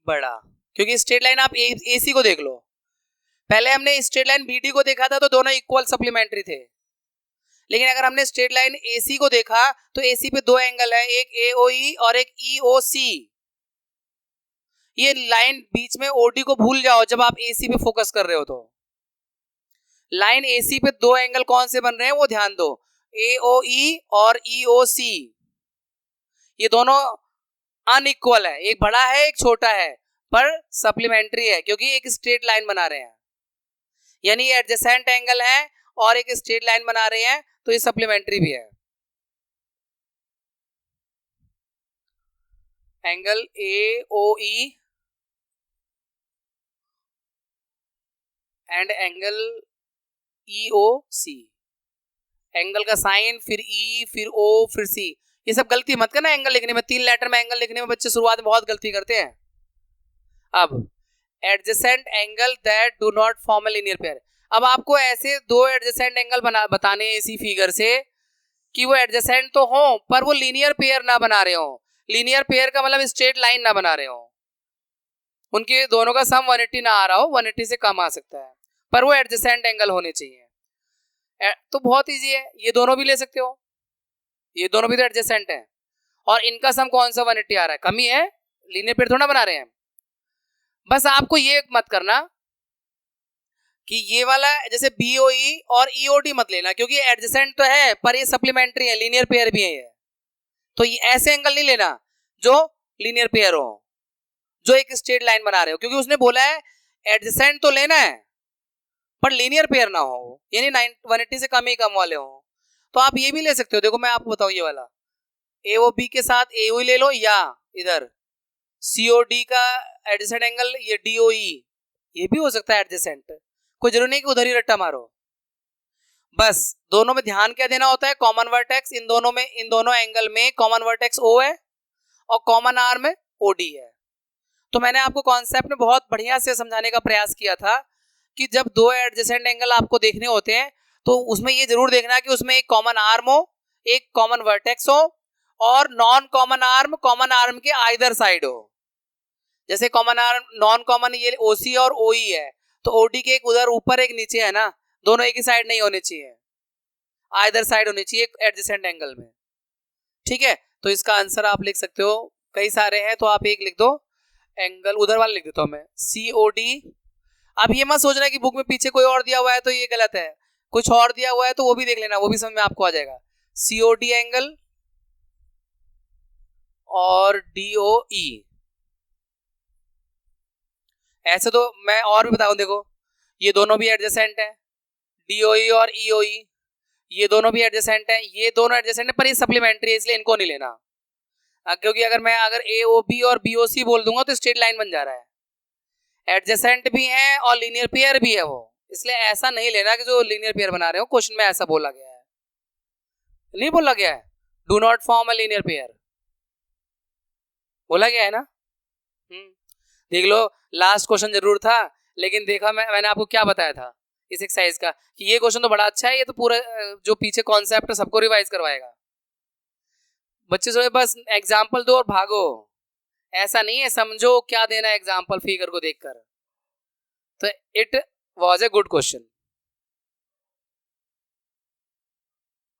Speaker 1: बड़ा, क्योंकि स्ट्रेट लाइन आप AC को देख लो, पहले हमने स्ट्रेट लाइन BD को देखा था तो दोनों इक्वल सप्लीमेंट्री थे, लेकिन अगर हमने स्ट्रेट लाइन AC को देखा तो AC पे 2 एंगल है, एक AOE और एक EOC। ये लाइन बीच में OD को भूल जाओ जब आप AC पे फोकस कर रहे हो, तो लाइन AC पे 2 एंगल कौन से बन रहे हैं वो ध्यान दो, AOE और EOC, ये दोनों अनइक्वल है, एक बड़ा है एक छोटा है, पर सप्लीमेंट्री है क्योंकि एक स्ट्रेट लाइन बना रहे हैं, यानी ये एडजेसेंट एंगल है और एक स्ट्रेट लाइन बना रहे हैं, तो ये सप्लीमेंट्री भी है। Angle AOE and angle EOC, angle का साइन फिर E फिर O फिर C, ये सब गलती मत करना एंगल लिखने में, 3 लेटर में एंगल लिखने में बच्चे शुरुआत में बहुत गलती करते हैं। अब adjacent angle that do not form a linear pair, अब आपको ऐसे 2 एडजेसेंट एंगल बताने हैं इसी फिगर से कि वो एडजेसेंट तो हो पर वो लीनियर पेयर ना बना रहे हो, लीनियर पेयर का मतलब स्ट्रेट लाइन ना बना रहे हो, उनके दोनों का सम 180 ना आ रहा हो, 180 से कम आ सकता है, पर वो एडजेसेंट एंगल होने चाहिए। तो बहुत इजी है, ये दोनों भी ले सकते हो, ये दोनों भी तो एडजेसेंट है, और इनका सम कौन सा 180 आ रहा है, कमी है, लीनियर पेयर थोड़ा बना रहे हैं। बस आपको ये मत करना कि ये वाला जैसे BOE और EOD मत लेना, क्योंकि एडजेसेंट तो है पर ये सप्लीमेंट्री है, लीनियर पेयर भी है ये, तो ये ऐसे एंगल नहीं लेना जो लीनियर पेयर हो, जो एक स्ट्रेट लाइन बना रहे हो, क्योंकि उसने बोला है एडजेसेंट तो लेना है पर लीनियर पेयर ना हो, यानी 180 से कम ही कम वाले हो। तो आप ये भी ले सकते हो, देखो मैं आपको बताऊं, ये वाला AOB के साथ AOE ले लो, या इधर COD का एडजेसेंट एंगल ये DOE, ये भी हो सकता है एडजेसेंट, कोई जरूरी नहीं कि उधर ही रट्टा मारो, बस दोनों में ध्यान क्या देना होता है, कॉमन वर्टेक्स, इन दोनों एंगल में कॉमन वर्टेक्स O है और कॉमन आर्म OD है। तो मैंने आपको कॉन्सेप्ट में बहुत बढ़िया से समझाने का प्रयास किया था कि जब 2 एडजेसेंट एंगल आपको देखने होते हैं तो उसमें ये जरूर देखना कि उसमें एक कॉमन आर्म हो, एक कॉमन वर्टेक्स हो, और नॉन कॉमन आर्म के आइदर साइड हो। जैसे कॉमन आर्म नॉन कॉमन ये OC और OE है, तो OD के एक उधर ऊपर एक नीचे है ना, दोनों एक ही साइड नहीं होने चाहिए, आइदर साइड होनी चाहिए एडजेसेंट एंगल में, ठीक है। तो इसका आंसर आप लिख सकते हो, कई सारे हैं तो आप एक लिख दो, एंगल उधर वाला लिख देता हूं मैं, COD। अब ये मत सोचना कि बुक में पीछे कोई और दिया हुआ है तो ये गलत है, कुछ और दिया हुआ है तो वो भी देख लेना, वो भी समझ में आपको आ जाएगा। COD एंगल और DOE, ऐसे तो मैं और भी बताऊं, देखो ये दोनों भी एडजेसेंट है, DOE और EOE ये दोनों भी एडजेसेंट है, ये दोनों एडजेसेंट है, पर ये सप्लीमेंट्री है इसलिए इनको नहीं लेना, क्योंकि अगर AOB और BOC बोल दूंगा तो स्ट्रेट लाइन बन जा रहा है, एडजेसेंट भी है और लीनियर पेयर भी है वो, इसलिए ऐसा नहीं लेना कि जो लीनियर पेयर बना रहे हो, क्वेश्चन में ऐसा बोला गया है, नहीं बोला गया है do not form a linear pair, बोला गया है ना। देख लो लास्ट क्वेश्चन जरूर था, लेकिन देखा मैंने आपको क्या बताया था, इस एक्सरसाइज का कि ये क्वेश्चन तो बड़ा अच्छा है, ये तो पूरा जो पीछे कॉन्सेप्ट है सबको रिवाइज करवाएगा। बच्चे सोचे बस एग्जाम्पल दो और भागो, ऐसा नहीं है, समझो क्या देना है एग्जाम्पल फिगर को देखकर। तो it was a good question.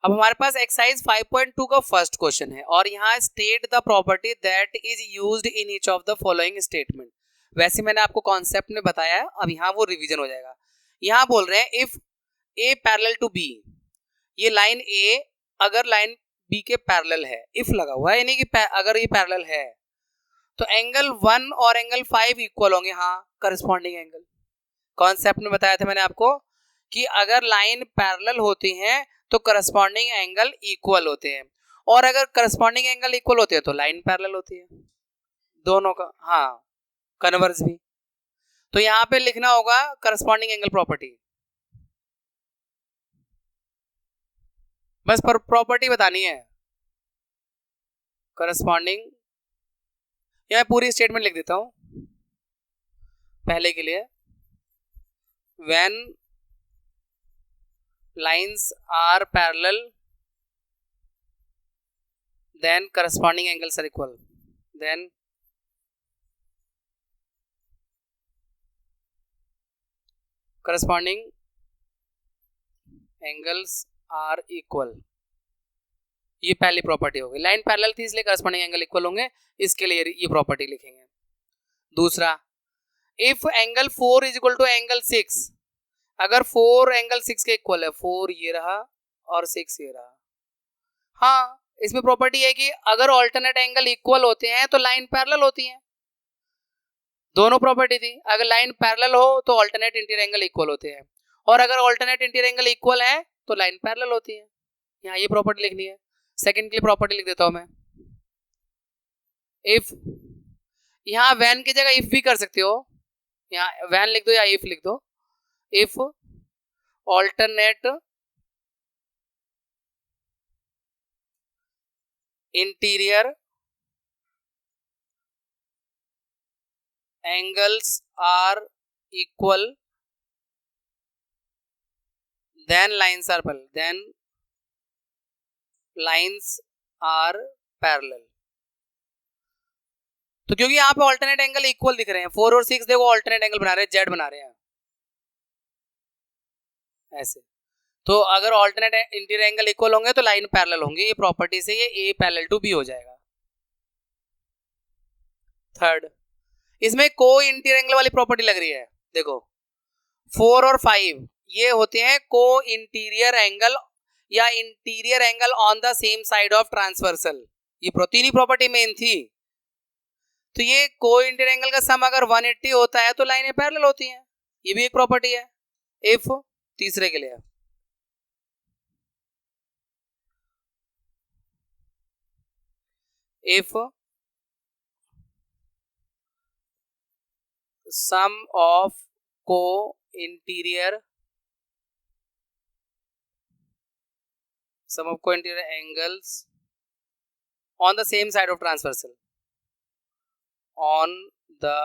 Speaker 1: अब हमारे पास एक्सरसाइज 5.2 का फर्स्ट क्वेश्चन है और यहाँ state the property that is used in each of the following statement. वैसे मैंने आपको कॉन्सेप्ट में बताया है, अब यहाँ वो रिवीजन हो जाएगा। यहाँ बोल रहे हैं if A parallel to B, ये लाइन ए अगर लाइन बी के पैरेलल है, इफ लगा हुआ है यानी कि अगर ये पैरेलल है तो एंगल 1 और एंगल 5 इक्वल होंगे। हाँ, करस्पॉन्डिंग एंगल कॉन्सेप्ट में बताया था मैंने आपको कि अगर लाइन पैरेलल होती हैं तो करस्पॉन्डिंग एंगल इक्वल होते हैं, और अगर करस्पॉन्डिंग एंगल इक्वल होते हैं तो लाइन पैरेलल होती है दोनों का। हाँ, कन्वर्ज भी। तो यहाँ पे लिखना होगा करस्पॉन्डिंग एंगल प्रॉपर्टी, बस पर प्रॉपर्टी बतानी है करस्पॉन्डिंग। यहाँ पूरी स्टेटमेंट लिख देता हूं पहले के लिए। When lines are parallel then corresponding angles are equal, then corresponding angles are equal. ये पहली प्रॉपर्टी होगी, लाइन पैरेलल थी इसलिए करस्पॉन्डिंग एंगल इक्वल होंगे, इसके लिए ये प्रॉपर्टी लिखेंगे। दूसरा, if angle 4 is equal to angle 6, अगर 4 एंगल 6 के इक्वल है, 4 ये रहा और 6 ये रहा। हाँ, इसमें प्रॉपर्टी है कि अगर ऑल्टरनेट एंगल इक्वल होते हैं तो लाइन पैरेलल होती हैं। दोनों प्रॉपर्टी थी, अगर लाइन पैरेलल हो तो ऑल्टरनेट इंटीरियर एंगल इक्वल होते हैं, और अगर ऑल्टरनेट इंटीरियर एंगल इक्वल है तो लाइन पैरेलल होती है। यहाँ ये प्रॉपर्टी लिखनी है। सेकंड के लिए प्रॉपर्टी लिख देता हूं मैं, इफ, यहाँ वैन की जगह इफ भी कर सकते हो, यहाँ वैन लिख दो या इफ लिख दो। If alternate interior angles are equal then lines are parallel, then lines are parallel। तो क्योंकि यहाँ पे ऑल्टरनेट एंगल इक्वल दिख रहे हैं, 4 और 6 देखो ऑल्टरनेट एंगल बना रहे हैं, जेड बना रहे हैं ऐसे, तो अगर ऑल्टरनेट इंटीरियर एंगल इक्वल होंगे तो लाइन पैरेलल होंगे। ये प्रॉपर्टी से ये ए पैरेलल टू बी हो जाएगा। थर्ड, इसमें को इंटीरियर एंगल वाली प्रॉपर्टी लग रही है, देखो 4 और 5 ये होते हैं को इंटीरियर एंगल या interior angle on the same side of transversal. ये तीन ही प्रॉपर्टी मेन थी। तो ये को इंटीरियर एंगल का सम अगर 180 होता है तो लाइनें पैरेलल होती हैं, ये भी एक प्रॉपर्टी है। इफ, तीसरे के लिए, इफ सम ऑफ को interior sum of co-interior angles on the same side of transversal, on the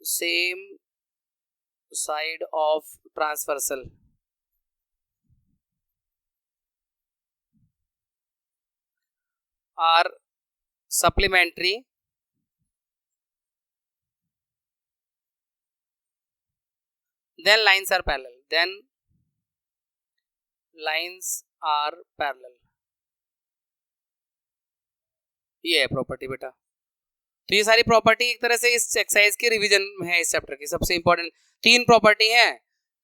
Speaker 1: same side of transversal are supplementary then lines are parallel, then lines are parallel। ये है property बेटा। तो ये सारी property एक तरह से इस एक्सरसाइज की रिवीजन है, इस चैप्टर की सबसे इंपॉर्टेंट 3 प्रॉपर्टी है,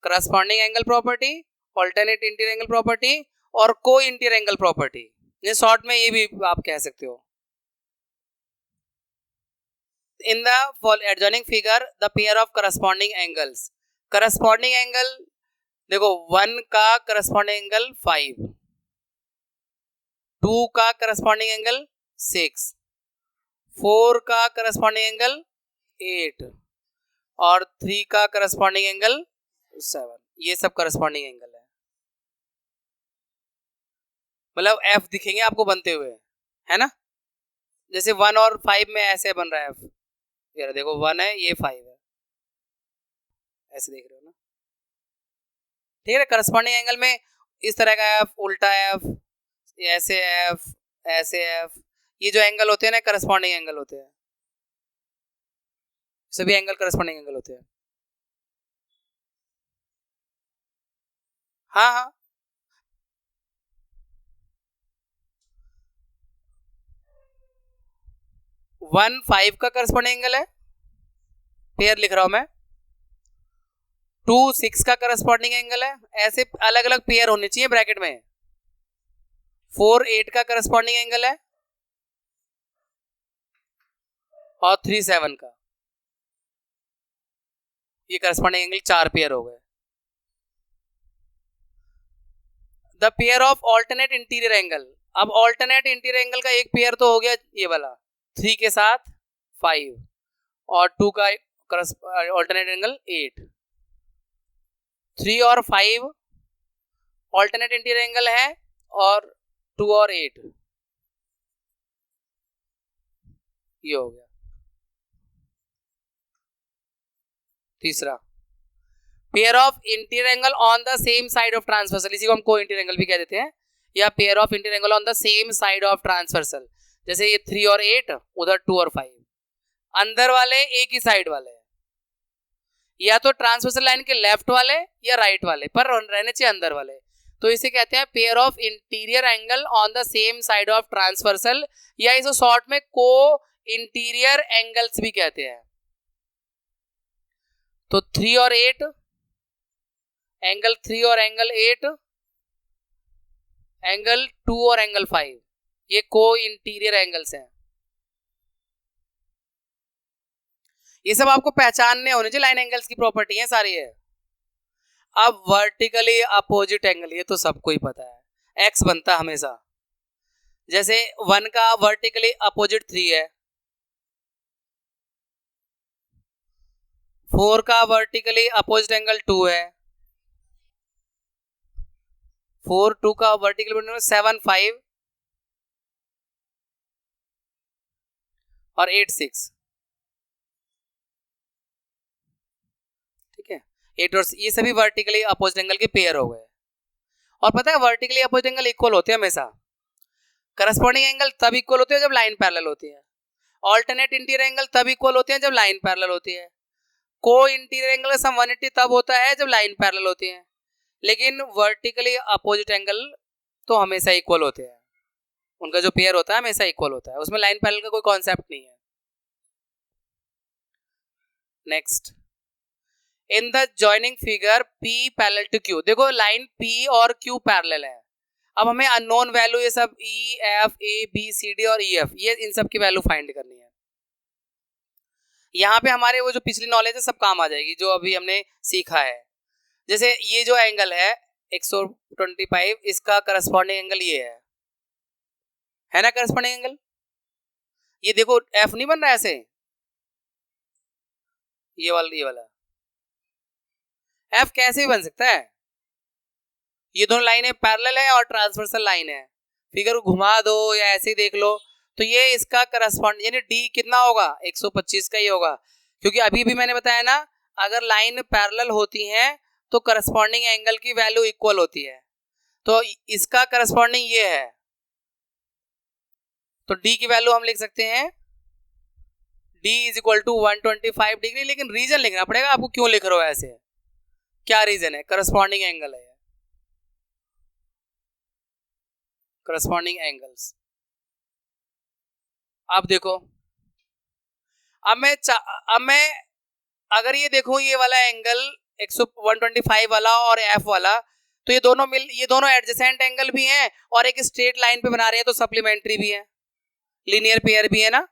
Speaker 1: corresponding angle property, alternate interior angle property और को इंटीरियर एंगल प्रॉपर्टी। ये शॉर्ट में ये भी आप कह सकते हो। In the adjoining figure the pair of corresponding angles, corresponding angle देखो 1 का करस्पॉन्डिंग एंगल 5, 2 का करस्पॉन्डिंग एंगल 6, 4 का करस्पॉन्डिंग एंगल 8 और 3 का करस्पॉन्डिंग एंगल 7। ये सब करस्पॉन्डिंग एंगल है, मतलब एफ दिखेंगे आपको बनते हुए, है ना। जैसे 1 और 5 में ऐसे बन रहा है एफ, ये देखो 1 है ये 5 है, ऐसे देख रहे हो ना, ठीक है। करस्पॉन्डिंग एंगल में इस तरह का एफ, उल्टा एफ, ऐसे एफ, ऐसे एफ, ये जो एंगल होते हैं ना करस्पॉन्डिंग एंगल होते हैं, सभी एंगल करस्पॉन्डिंग एंगल होते हैं। हाँ हाँ, वन 5 का करस्पॉन्डिंग एंगल है, पेयर लिख रहा हूं मैं। 2 6 का करस्पॉन्डिंग एंगल है, ऐसे अलग अलग पेयर होने चाहिए ब्रैकेट में। 4 8 का करस्पॉन्डिंग एंगल है और 3 7 का, ये करस्पॉन्डिंग एंगल 4 पेयर हो गए। The pair of alternate interior angle, अब ऑल्टरनेट इंटीरियर एंगल का एक पेयर तो हो गया ये वाला 3 के साथ 5 और 2 का ऑल्टरनेट एंगल 8, 3 और 5 ऑल्टरनेट इंटीरियर एंगल है और 2 और 8 ये हो गया। तीसरा pair of interior angle on the same side of transversal, इसी को हम को इंटीरियर एंगल भी कह देते हैं, या pair of interior angle on the same side of transversal. जैसे ये 3 और 8, उधर 2 और 5, अंदर वाले एक ही साइड वाले, या तो ट्रांसवर्सल लाइन के लेफ्ट वाले या राइट वाले, पर रहने चाहिए अंदर वाले, तो इसे कहते हैं pair of interior angle on the same side of transversal, या इसे शॉर्ट में को इंटीरियर एंगल्स भी कहते हैं। तो 3 और 8, एंगल 3 और एंगल 8, एंगल 2 और एंगल 5, ये को इंटीरियर एंगल्स हैं। ये सब आपको पहचानने होने चाहिए, लाइन एंगल्स की प्रॉपर्टी है सारी है। अब वर्टिकली अपोजिट एंगल, ये तो सबको ही पता है, एक्स बनता है हमेशा। जैसे 1 का वर्टिकली अपोजिट 3 है, 4 का वर्टिकली अपोजिट एंगल 2 है, 4 2 का वर्टिकली 7 5 और 8 6, ठीक है। 8 और ये सभी वर्टिकली अपोजिट एंगल के पेयर हो गए। और पता है वर्टिकली अपोजिट एंगल इक्वल होते हैं हमेशा, करस्पॉन्डिंग एंगल तब इक्वल होते हैं जब लाइन पैरेलल होती है, ऑल्टरनेट इंटीरियर एंगल तब इक्वल होते हैं जब लाइन पैरेलल होती है, को इंटीरियर एंगल का सम 180 तब होता है जब लाइन पैरेलल होती है, लेकिन वर्टिकली अपोजिट एंगल तो हमेशा इक्वल होते हैं, उनका जो पेयर होता है हमेशा इक्वल होता है, उसमें लाइन पैरेलल का कोई कॉन्सेप्ट नहीं है। Next, in the joining figure P parallel to Q, देखो लाइन P और Q पैरेलल है। अब हमें अननोन वैल्यू ये सब E F A B C D और E F, ये इन सब की वैल्यू फाइंड करनी है। यहाँ पे हमारे वो जो पिछली नॉलेज है सब काम आ जाएगी जो अभी हमने सीखा है। जैसे ये जो एंगल है 125, इसका करस्पॉन्डिंग एंगल ये है ना करस्पॉन्डिंग एंगल। ये देखो F नहीं बन रहा ऐसे, ये वाला F कैसे भी बन सकता है, ये दोनों लाइनें पैरेलल है और ट्रांसवर्सल लाइन है, फिगर को घुमा दो या ऐसे ही देख लो तो ये इसका करस्पॉन्ड यानी D कितना होगा 125 का ही होगा, क्योंकि अभी भी मैंने बताया ना अगर लाइन पैरेलल होती हैं तो करस्पॉन्डिंग एंगल की वैल्यू इक्वल होती है, तो इसका करस्पॉन्डिंग ये है, तो D की वैल्यू हम लिख सकते हैं D is equal to 125 degree. लेकिन रीजन लिखना पड़ेगा आपको, क्यों लिख रहे हो ऐसे, क्या रीजन है, करस्पॉन्डिंग एंगल है, करस्पॉन्डिंग एंगल्स। अब देखो, अब मैं अगर ये देखो ये वाला एंगल 125 वाला और F वाला, तो ये दोनों एडजेसेंट एंगल भी हैं और एक स्ट्रेट लाइन पे बना रहे हैं तो सप्लीमेंट्री भी है, लीनियर पेयर भी है ना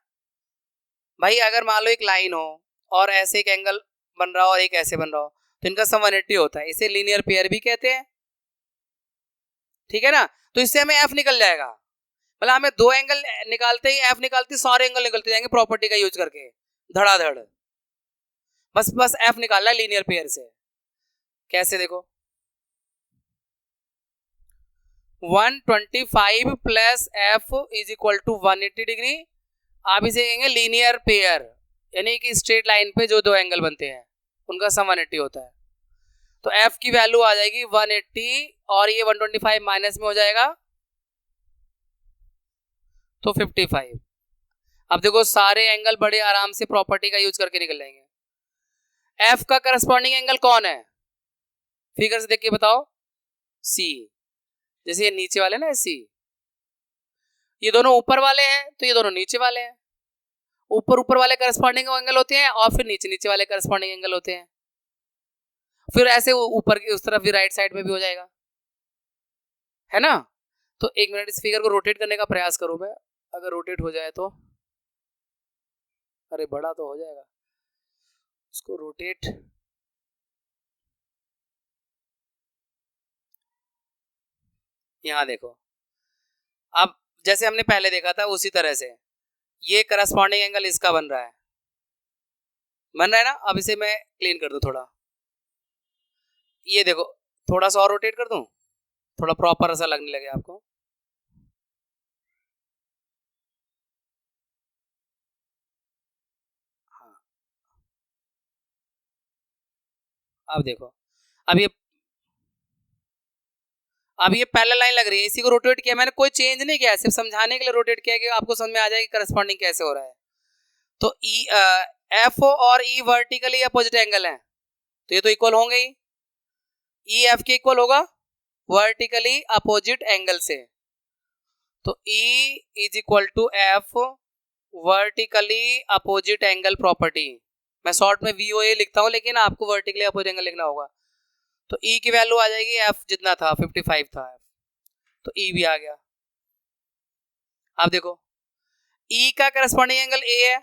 Speaker 1: भाई। अगर मान लो एक लाइन हो और ऐसे एक एंगल बन रहा हो और एक ऐसे बन रहा हो तो इनका सम 180 होता है, इसे लीनियर पेयर भी कहते हैं, ठीक है ना। तो इससे हमें F निकल जाएगा, मतलब हमें दो एंगल निकालते ही F निकालते सारे एंगल निकलते जाएंगे प्रॉपर्टी का यूज करके धड़ाधड़, बस F निकालना है लीनियर पेयर से। कैसे देखो, 125 plus F is equal to 180 degree, आप इसे कहेंगे लीनियर पेयर, यानी कि स्ट्रेट लाइन पे जो दो एंगल बनते हैं उनका सम 180 होता है। तो एफ की वैल्यू आ जाएगी 180 और ये 125 माइनस में हो जाएगा तो 55। अब देखो सारे एंगल बड़े आराम से प्रॉपर्टी का यूज करके निकल जाएंगे। एफ का करस्पॉन्डिंग एंगल कौन है, फिगर से देख के बताओ। सी, जैसे ये नीचे वाले ना सी, ये दोनों ऊपर वाले हैं तो ये दोनों नीचे वाले हैं। ऊपर ऊपर वाले करस्पॉन्डिंग एंगल होते हैं और फिर नीचे नीचे वाले करस्पॉन्डिंग एंगल होते हैं। फिर ऐसे ऊपर की उस तरफ भी राइट साइड में भी हो जाएगा, है ना। तो एक मिनट इस फिगर को रोटेट करने का प्रयास करूं मैं, अगर रोटेट हो जाए तो, अरे बड़ा तो हो जाएगा, इसको रोटेट, यहां देखो। अब जैसे हमने पहले देखा था उसी तरह से ये करस्पॉन्डिंग एंगल इसका बन रहा है ना। अब इसे मैं क्लीन कर दूं थोड़ा, ये देखो थोड़ा सा और रोटेट कर दूं, थोड़ा प्रॉपर ऐसा लगने लगे आपको। हाँ, अब देखो, अब ये पैरेलल लाइन लग रही है, इसी को रोटेट किया मैंने, कोई चेंज नहीं किया, सिर्फ समझाने के लिए रोटेट किया कि आपको समझ में आ जाए कि करस्पॉन्डिंग कैसे हो रहा है। तो ई एफ और ई वर्टिकली अपोजिट एंगल है तो ये तो इक्वल होंगे ही, ई एफ के इक्वल होगा वर्टिकली अपोजिट एंगल से। तो E is equal to F vertically opposite angle property. मैं शॉर्ट में वीओए लिखता हूं लेकिन आपको वर्टिकली अपोजिट एंगल लिखना होगा। तो ई की वैल्यू आ जाएगी, एफ जितना था 55 था, तो ई भी आ गया। अब देखो ई का करस्पॉन्डिंग एंगल ए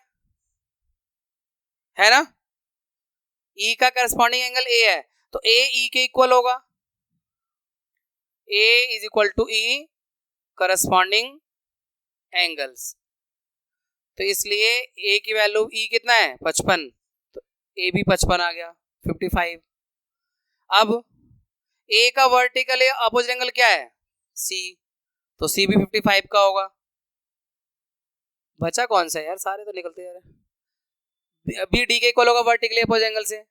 Speaker 1: है ना, ई का करस्पॉन्डिंग एंगल ए है तो ए ई के इक्वल होगा, A is equal to E corresponding angles. तो इसलिए ए की वैल्यू ई कितना है 55, तो ए भी 55 आ गया 55। अब ए का वर्टिकल अपोजिट एंगल क्या है सी, तो सी भी 55 का होगा। बचा कौन सा है यार, सारे तो निकलते यार। बी डी के इक्वल होगा वर्टिकली अपोजिट एंगल से,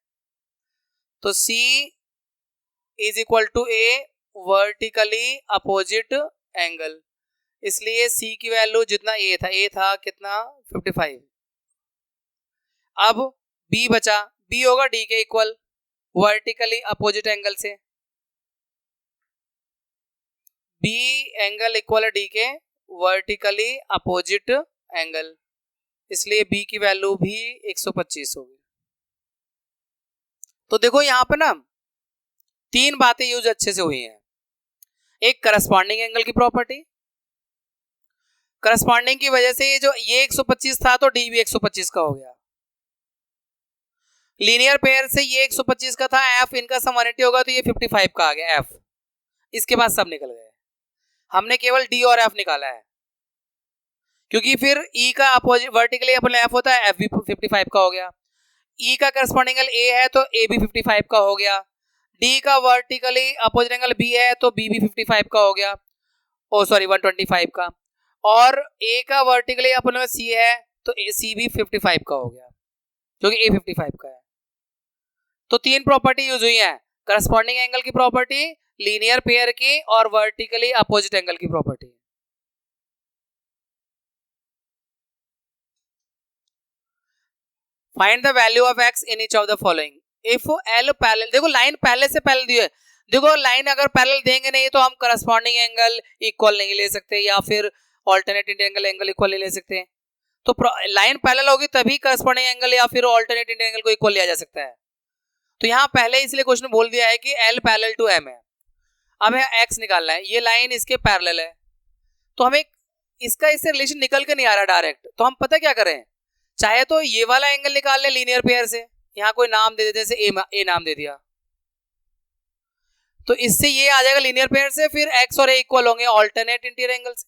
Speaker 1: तो C is equal to A vertically opposite angle. इसलिए सी की वैल्यू जितना ए था कितना 55। अब बी बचा, बी होगा डी के इक्वल वर्टिकली अपोजिट एंगल से, बी एंगल इक्वल है डी के वर्टिकली अपोजिट एंगल, इसलिए बी की वैल्यू भी 125 होगी। तो देखो यहां पे ना तीन बातें यूज अच्छे से हुई हैं। एक करस्पॉन्डिंग एंगल की प्रॉपर्टी, करस्पॉन्डिंग की वजह से ये 125 था तो डी भी 125 का हो गया। लीनियर पेयर से ये 125 का था, एफ इनका सम 180 होगा तो ये 55 का आ गया एफ। इसके बाद सब निकल गए, हमने केवल डी और एफ निकाला है, क्योंकि फिर ई का अपोजिट वर्टिकली अपन एफ होता है, एफ भी 55 का हो गया। ई का करस्पॉन्डिंग एंगल ए है तो ए भी 55 का हो गया। डी का वर्टिकली अपोजिट एंगल बी है तो बी भी 55 का हो गया, ओ सॉरी 125 का। और ए का वर्टिकली अपन सी है तो सी भी 55 का हो गया, क्योंकि ए 55 का है। तो तीन प्रॉपर्टी यूज हुई है, करस्पॉन्डिंग एंगल की प्रॉपर्टी, लीनियर पेयर की और वर्टिकली अपोजिट एंगल की property. Find the value of x in each of the following if L parallel. देखो लाइन पहले से पैरेलल दी है, देखो लाइन अगर पैरेलल देंगे नहीं तो हम करस्पॉन्डिंग एंगल इक्वल नहीं ले सकते या फिर ऑल्टरनेट इंटीग्रल एंगल इक्वल नहीं ले सकते। तो लाइन पैरेलल होगी तभी करस्पॉन्डिंग एंगल या फिर ऑल्टरनेट इंटीग्रल एंगल को इक्वल लिया जा सकता है। तो यहाँ पहले इसलिए क्वेश्चन बोल दिया है कि एल पैरेलल टू एम है, हमें एक्स निकालना है, ये लाइन इसके पैरेलल है, तो हमें इसका इससे रिलेशन निकल के नहीं आ रहा डायरेक्ट, तो हम पता क्या करें, चाहे तो ये वाला एंगल निकाल ले लीनियर पेयर से, यहाँ कोई नाम दे देते जैसे ए नाम दे दिया, तो इससे ये आ जाएगा लीनियर पेयर से, फिर एक्स और ए इक्वल होंगे ऑल्टरनेट इंटीरियर एंगल से।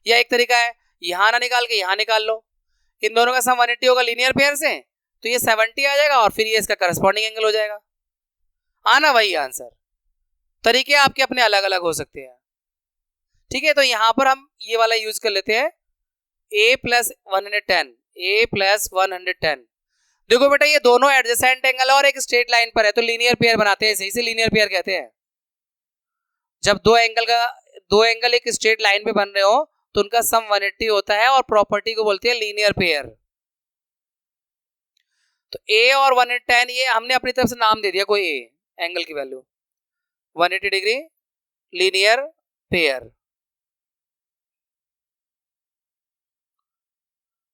Speaker 1: या एक तरीका है यहां ना निकाल के यहां निकाल लो, इन दोनों का सम 180 होगा लीनियर पेयर से तो ये 70 आ जाएगा और फिर ये इसका करस्पॉन्डिंग एंगल हो जाएगा। आना वही आंसर, तरीके आपके अपने अलग अलग हो सकते हैं। ठीक है, तो यहां पर हम ये वाला यूज कर लेते हैं a + 110, a + 110। देखो बेटा ये दोनों एडजेसेंट एंगल और एक स्ट्रेट लाइन पर है तो लीनियर पेयर बनाते हैं, इसे लीनियर पेयर कहते हैं। जब दो एंगल एक स्ट्रेट लाइन पे बन रहे हो तो उनका सम 180 होता है और प्रॉपर्टी को बोलते हैं लीनियर पेयर। तो ए और 110 ये हमने अपनी तरफ से नाम दे दिया, कोई ए एंगल की value 180 degree linear pair.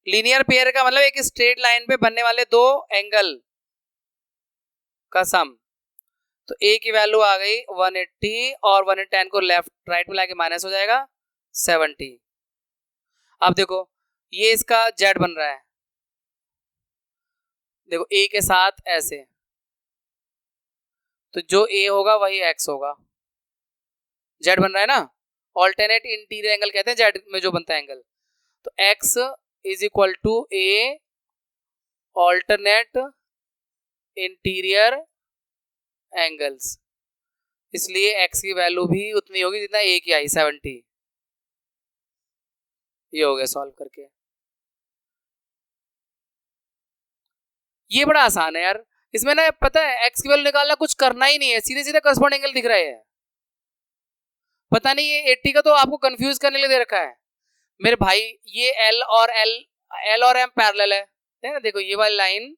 Speaker 1: Linear pair का मतलब एक स्ट्रेट लाइन पे बनने वाले दो एंगल का सम। तो ए की वैल्यू आ गई 180 और 110 को लेफ्ट राइट में लाके माइनस हो जाएगा 70। अब देखो ये इसका जेड बन रहा है, देखो ए के साथ ऐसे, तो जो ए होगा वही एक्स होगा, जेड बन रहा है ना। ऑल्टरनेट इंटीरियर एंगल कहते हैं जेड में जो बनता है एंगल। तो x is equal to a alternate interior angles, इसलिए x की वैल्यू भी उतनी होगी जितना a की आई 70। ये हो गया सॉल्व करके। ये बड़ा आसान है यार, इसमें ना पता है x की वैल्यू निकालना कुछ करना ही नहीं है, सीधे सीधे करस्पॉन्डिंग एंगल दिख रहा है। पता नहीं ये 80 का तो आपको कंफ्यूज करने के लिए दे रखा है मेरे भाई। ये L और M पैरेलल है ना, देखो ये वाली लाइन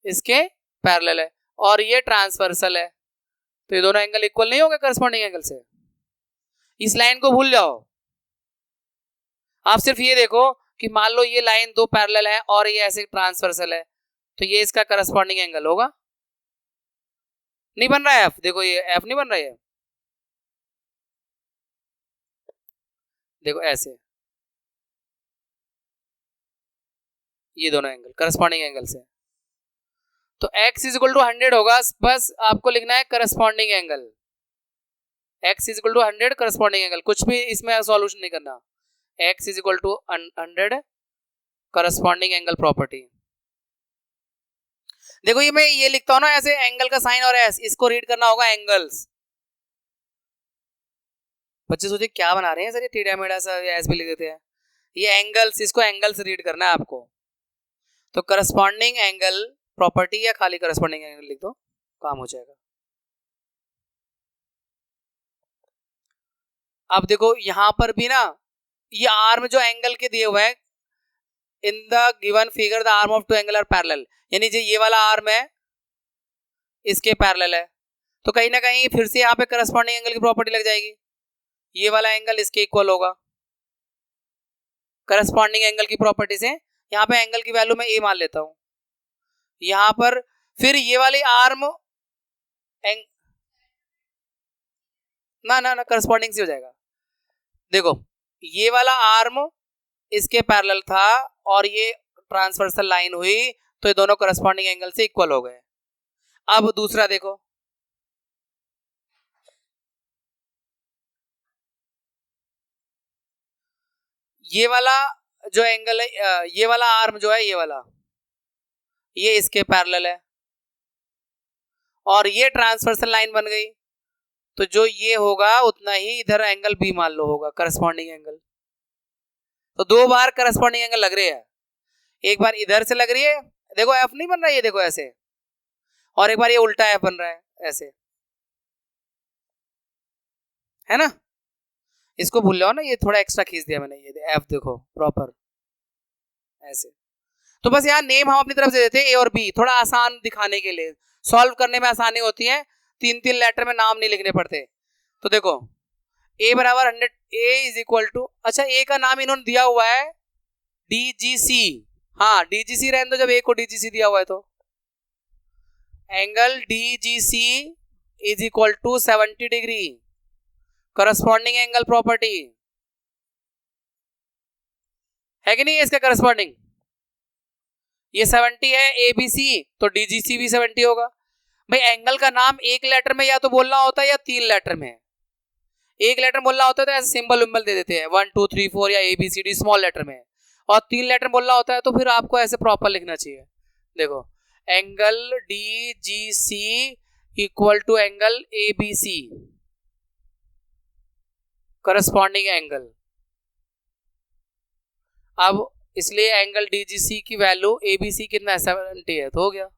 Speaker 1: इसके पैरेलल है और ये ट्रांसवर्सल है, तो ये दोनों एंगल इक्वल नहीं होंगे करस्पॉन्डिंग एंगल से। इस लाइन को भूल जाओ, आप सिर्फ ये देखो कि मान लो ये लाइन दो पैरेलल है और ये ऐसे ट्रांसवर्सल है, तो ये इसका करस्पॉन्डिंग एंगल होगा। नहीं बन रहा है एफ, देखो ये एफ नहीं बन रहा है, देखो ऐसे ये दोनों एंगल करस्पॉन्डिंग एंगल से। तो x इज इक्वल टू 100 होगा, बस आपको लिखना है corresponding angle, x is equal to 100 corresponding angle, कुछ भी इसमें सॉल्यूशन नहीं करना। x is equal to 100 corresponding angle property. देखो ये मैं ये लिखता हूं ना ऐसे, एंगल का साइन और एस, इसको रीड करना होगा एंगल्स। बच्चे सोचे क्या बना रहे हैं सर ये टेढ़ा मेढ़ा सा, एस भी लिख देते हैं। ये एंगल्स, इसको एंगल्स रीड करना है आपको। तो करस्पॉन्डिंग एंगल प्रॉपर्टी या खाली करस्पॉन्डिंग एंगल लिख दो, काम हो जाएगा। अब देखो यहां पर भी ना ये आर्म जो एंगल के दिए हुए हैं, in the given figure the arm of two angle are parallel, यानी जो ये वाला आर्म है इसके पैरेलल है, तो कहीं ना कहीं फिर से यहाँ पे करस्पॉन्डिंग एंगल की प्रॉपर्टी लग जाएगी, ये वाला एंगल इसके इक्वल होगा। करस्पॉन्डिंग एंगल की प्रॉपर्टी से यहाँ पे एंगल की वैल्यू मैं ए मान लेता हूं, यहां पर फिर ये वाली आर्म ना करस्पॉन्डिंग से हो जाएगा। देखो ये वाला आर्म इसके पैरेलल था और ये ट्रांसवर्सल लाइन हुई, तो ये दोनों करस्पॉन्डिंग एंगल से इक्वल हो गए। अब दूसरा देखो, ये वाला जो एंगल है, ये वाला आर्म जो है ये इसके पैरेलल है और ये ट्रांसवर्सल लाइन बन गई, तो जो ये होगा उतना ही इधर एंगल बी मान लो होगा करस्पॉन्डिंग एंगल। तो दो बार करस्पॉन्डिंग एंगल लग रही है, एक बार इधर से लग रही है, देखो एफ नहीं बन रहा है ये, देखो ऐसे, और एक बार ये उल्टा एफ बन रहा है ऐसे, है ना। इसको भूल जाओ ना, ये थोड़ा एक्स्ट्रा खींच दिया मैंने, ये एफ देखो प्रॉपर ऐसे। तो बस यहाँ नेम हम अपनी तरफ से देते हैं ए और बी, थोड़ा आसान दिखाने के लिए, सॉल्व करने में आसानी होती है, 3-3 लेटर में नाम नहीं लिखने पड़ते। तो देखो a बराबर 100, a इज इक्वल टू, अच्छा a का नाम इन्होंने दिया हुआ है DGC, हाँ DGC रहने दो जब a को DGC दिया हुआ है तो। Angle DGC is equal to 70 degree, corresponding angle property है कि नहीं है इसका करस्पॉन्डिंग, ये 70 है ABC, तो DGC भी 70 होगा। भाई एंगल का नाम एक लेटर में या तो बोलना होता है या 3 लेटर में, एक लेटर बोलना होता है तो ऐसे सिंबल विंबल दे देते हैं 1 2 3 4 या ABCD स्मॉल लेटर में, और 3 लेटर बोलना होता है तो फिर आपको ऐसे प्रॉपर लिखना चाहिए। देखो angle DGC equal to angle ABC, corresponding angle. अब इसलिए एंगल डीजीसी की वैल्यू एबीसी कितना है 70 है, तो हो गया।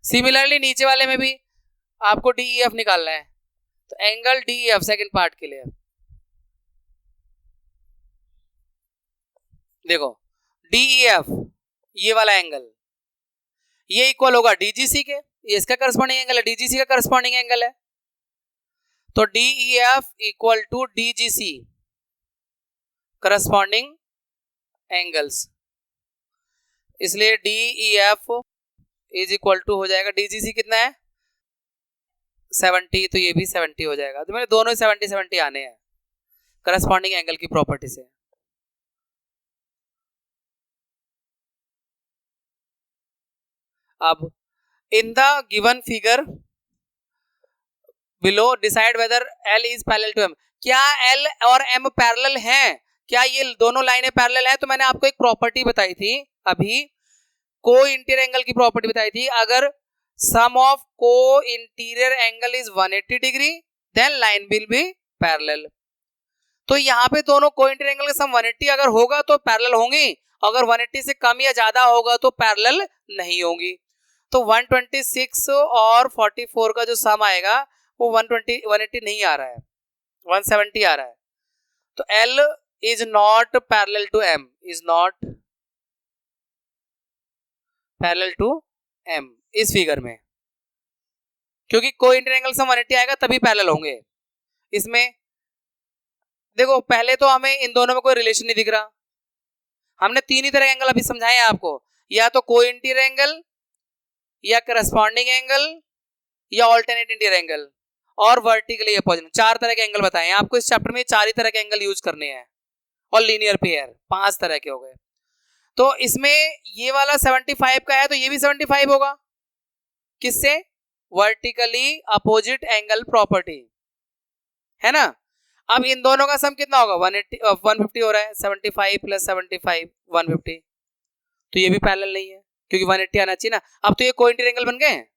Speaker 1: सिमिलरली नीचे वाले में भी आपको डीईएफ निकालना है, तो एंगल डीईएफ सेकंड पार्ट के लिए देखो डीईएफ ये वाला एंगल ये इक्वल होगा डीजीसी के, ये इसका करस्पॉन्डिंग एंगल है, डीजीसी का करस्पॉन्डिंग एंगल है, तो DEF equal to DGC corresponding angles, इसलिए डीईएफ इज इक्वल टू हो जाएगा डीजीसी कितना है 70, तो ये भी 70 हो जाएगा। तो मेरे दोनों 70 आने हैं करस्पॉन्डिंग एंगल की प्रॉपर्टी से। अब in the given figure below decide whether L is parallel to M, क्या एल और एम पैरेलल हैं, क्या ये दोनों लाइनें पैरेलल हैं? तो मैंने आपको एक प्रॉपर्टी बताई थी अभी, को इंटीरियर एंगल की प्रॉपर्टी बताई थी, अगर सम ऑफ को interior angle is 180 degree then line will be parallel. तो यहाँ पे दोनों को इंटीरियर एंगल का सम 180 अगर होगा तो पैरेलल होंगी, अगर 180 से कम या ज्यादा होगा तो पैरेलल नहीं होंगी। तो 126 और 44 का जो सम आएगा वो 180 नहीं आ रहा है, 170 आ रहा है। तो L is not parallel to M, is not parallel to M इस फिगर में, क्योंकि कोई इंटीरियर एंगल सम 180 आएगा तभी पैरेलल होंगे। इसमें देखो पहले तो हमें इन दोनों में कोई रिलेशन नहीं दिख रहा, हमने तीन ही तरह के एंगल अभी समझाए हैं आपको, या तो को इंटीरियर एंगल या करस्पॉन्डिंग एंगल या ऑल्टरनेट इंटीरियर एंगल और वर्टिकली अपोजिट, चार तरह के एंगल बताए हैं आपको इस चैप्टर में, चार ही तरह के एंगल यूज करने हैं और लीनियर पेयर 5 तरह के हो गए। तो इसमें ये वाला 75 का है तो ये भी 75 होगा, किससे? वर्टिकली अपोजिट एंगल प्रॉपर्टी, है ना। अब इन दोनों का सम कितना होगा 150 हो रहा है, 75 प्लस 75 150, तो ये भी पैरेलल नहीं है क्योंकि 180 आना चाहिए ना। अब तो ये को इंटीरियर एंगल बन गए हैं,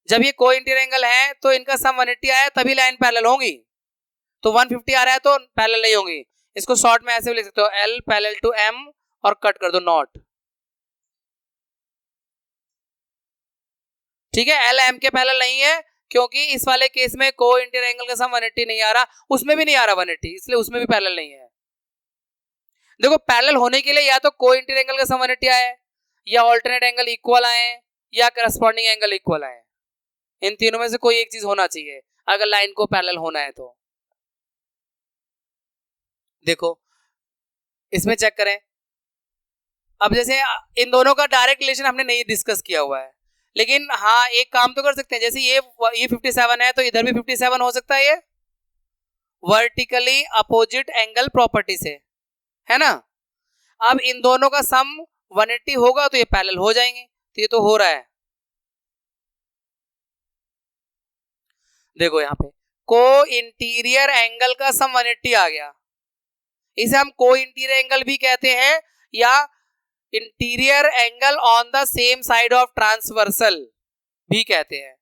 Speaker 1: जब ये को इंटीरियर एंगल है तो इनका सम 180 आया तभी लाइन पैरेलल होंगी, तो 150 आ रहा है तो पैरेलल नहीं होंगी। इसको शॉर्ट में ऐसे भी लिख सकते हो, L पैरेलल टू M और कट कर दो नॉट, ठीक है। L M के पैरेलल नहीं है क्योंकि इस वाले केस में को इंटीरियर एंगल का सम 180 नहीं आ रहा, उसमें भी नहीं आ रहा 180, इसलिए उसमें भी पैरेलल नहीं है। देखो पैरेलल होने के लिए या तो को इंटीरियर एंगल का सम 180 आए, या ऑल्टरनेट एंगल इक्वल आए, या करस्पॉन्डिंग एंगल इक्वल आए, इन तीनों में से कोई एक चीज होना चाहिए अगर लाइन को पैरेलल होना है तो। देखो इसमें चेक करें, अब जैसे इन दोनों का डायरेक्ट रिलेशन हमने नहीं डिस्कस किया हुआ है, लेकिन हाँ एक काम तो कर सकते हैं, जैसे ये 57 है तो इधर भी 57 हो सकता है, ये वर्टिकली अपोजिट एंगल प्रॉपर्टी से, है ना। अब इन दोनों का सम 180 होगा तो ये पैरेलल हो जाएंगे, तो ये तो हो रहा है। देखो यहाँ पे को इंटीरियर एंगल का सम 180 आ गया, इसे हम को इंटीरियर एंगल भी कहते हैं या interior angle on the same side of transversal भी कहते हैं।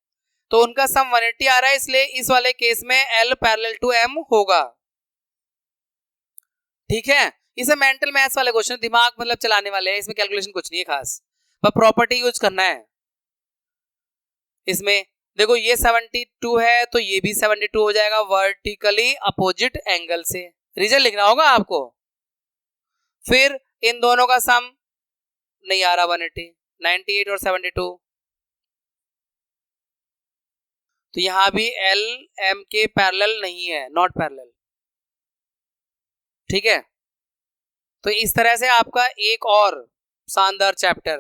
Speaker 1: तो उनका सम 180 आ रहा है, इसलिए इस वाले केस में L पैरेलल टू M होगा, ठीक है। इसे मेंटल मैथ्स वाले क्वेश्चन, दिमाग मतलब चलाने वाले हैं, इसमें कैलकुलेशन कुछ नहीं है खास, पर प्रॉपर्टी यूज करना है। इसमें देखो ये 72 है तो ये भी 72 हो जाएगा वर्टिकली अपोजिट एंगल से, रीजन लिखना होगा आपको। फिर इन दोनों का सम नहीं आ रहा 180, 98 और 72, तो यहां भी L M के पैरेलल नहीं है, नॉट पैरेलल, ठीक है। तो इस तरह से आपका एक और शानदार चैप्टर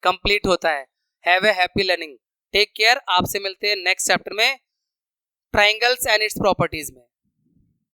Speaker 1: कंप्लीट होता है। Have a happy learning, take care, आपसे मिलते हैं नेक्स्ट चैप्टर में ट्राइंगल्स एंड इट्स प्रॉपर्टीज में।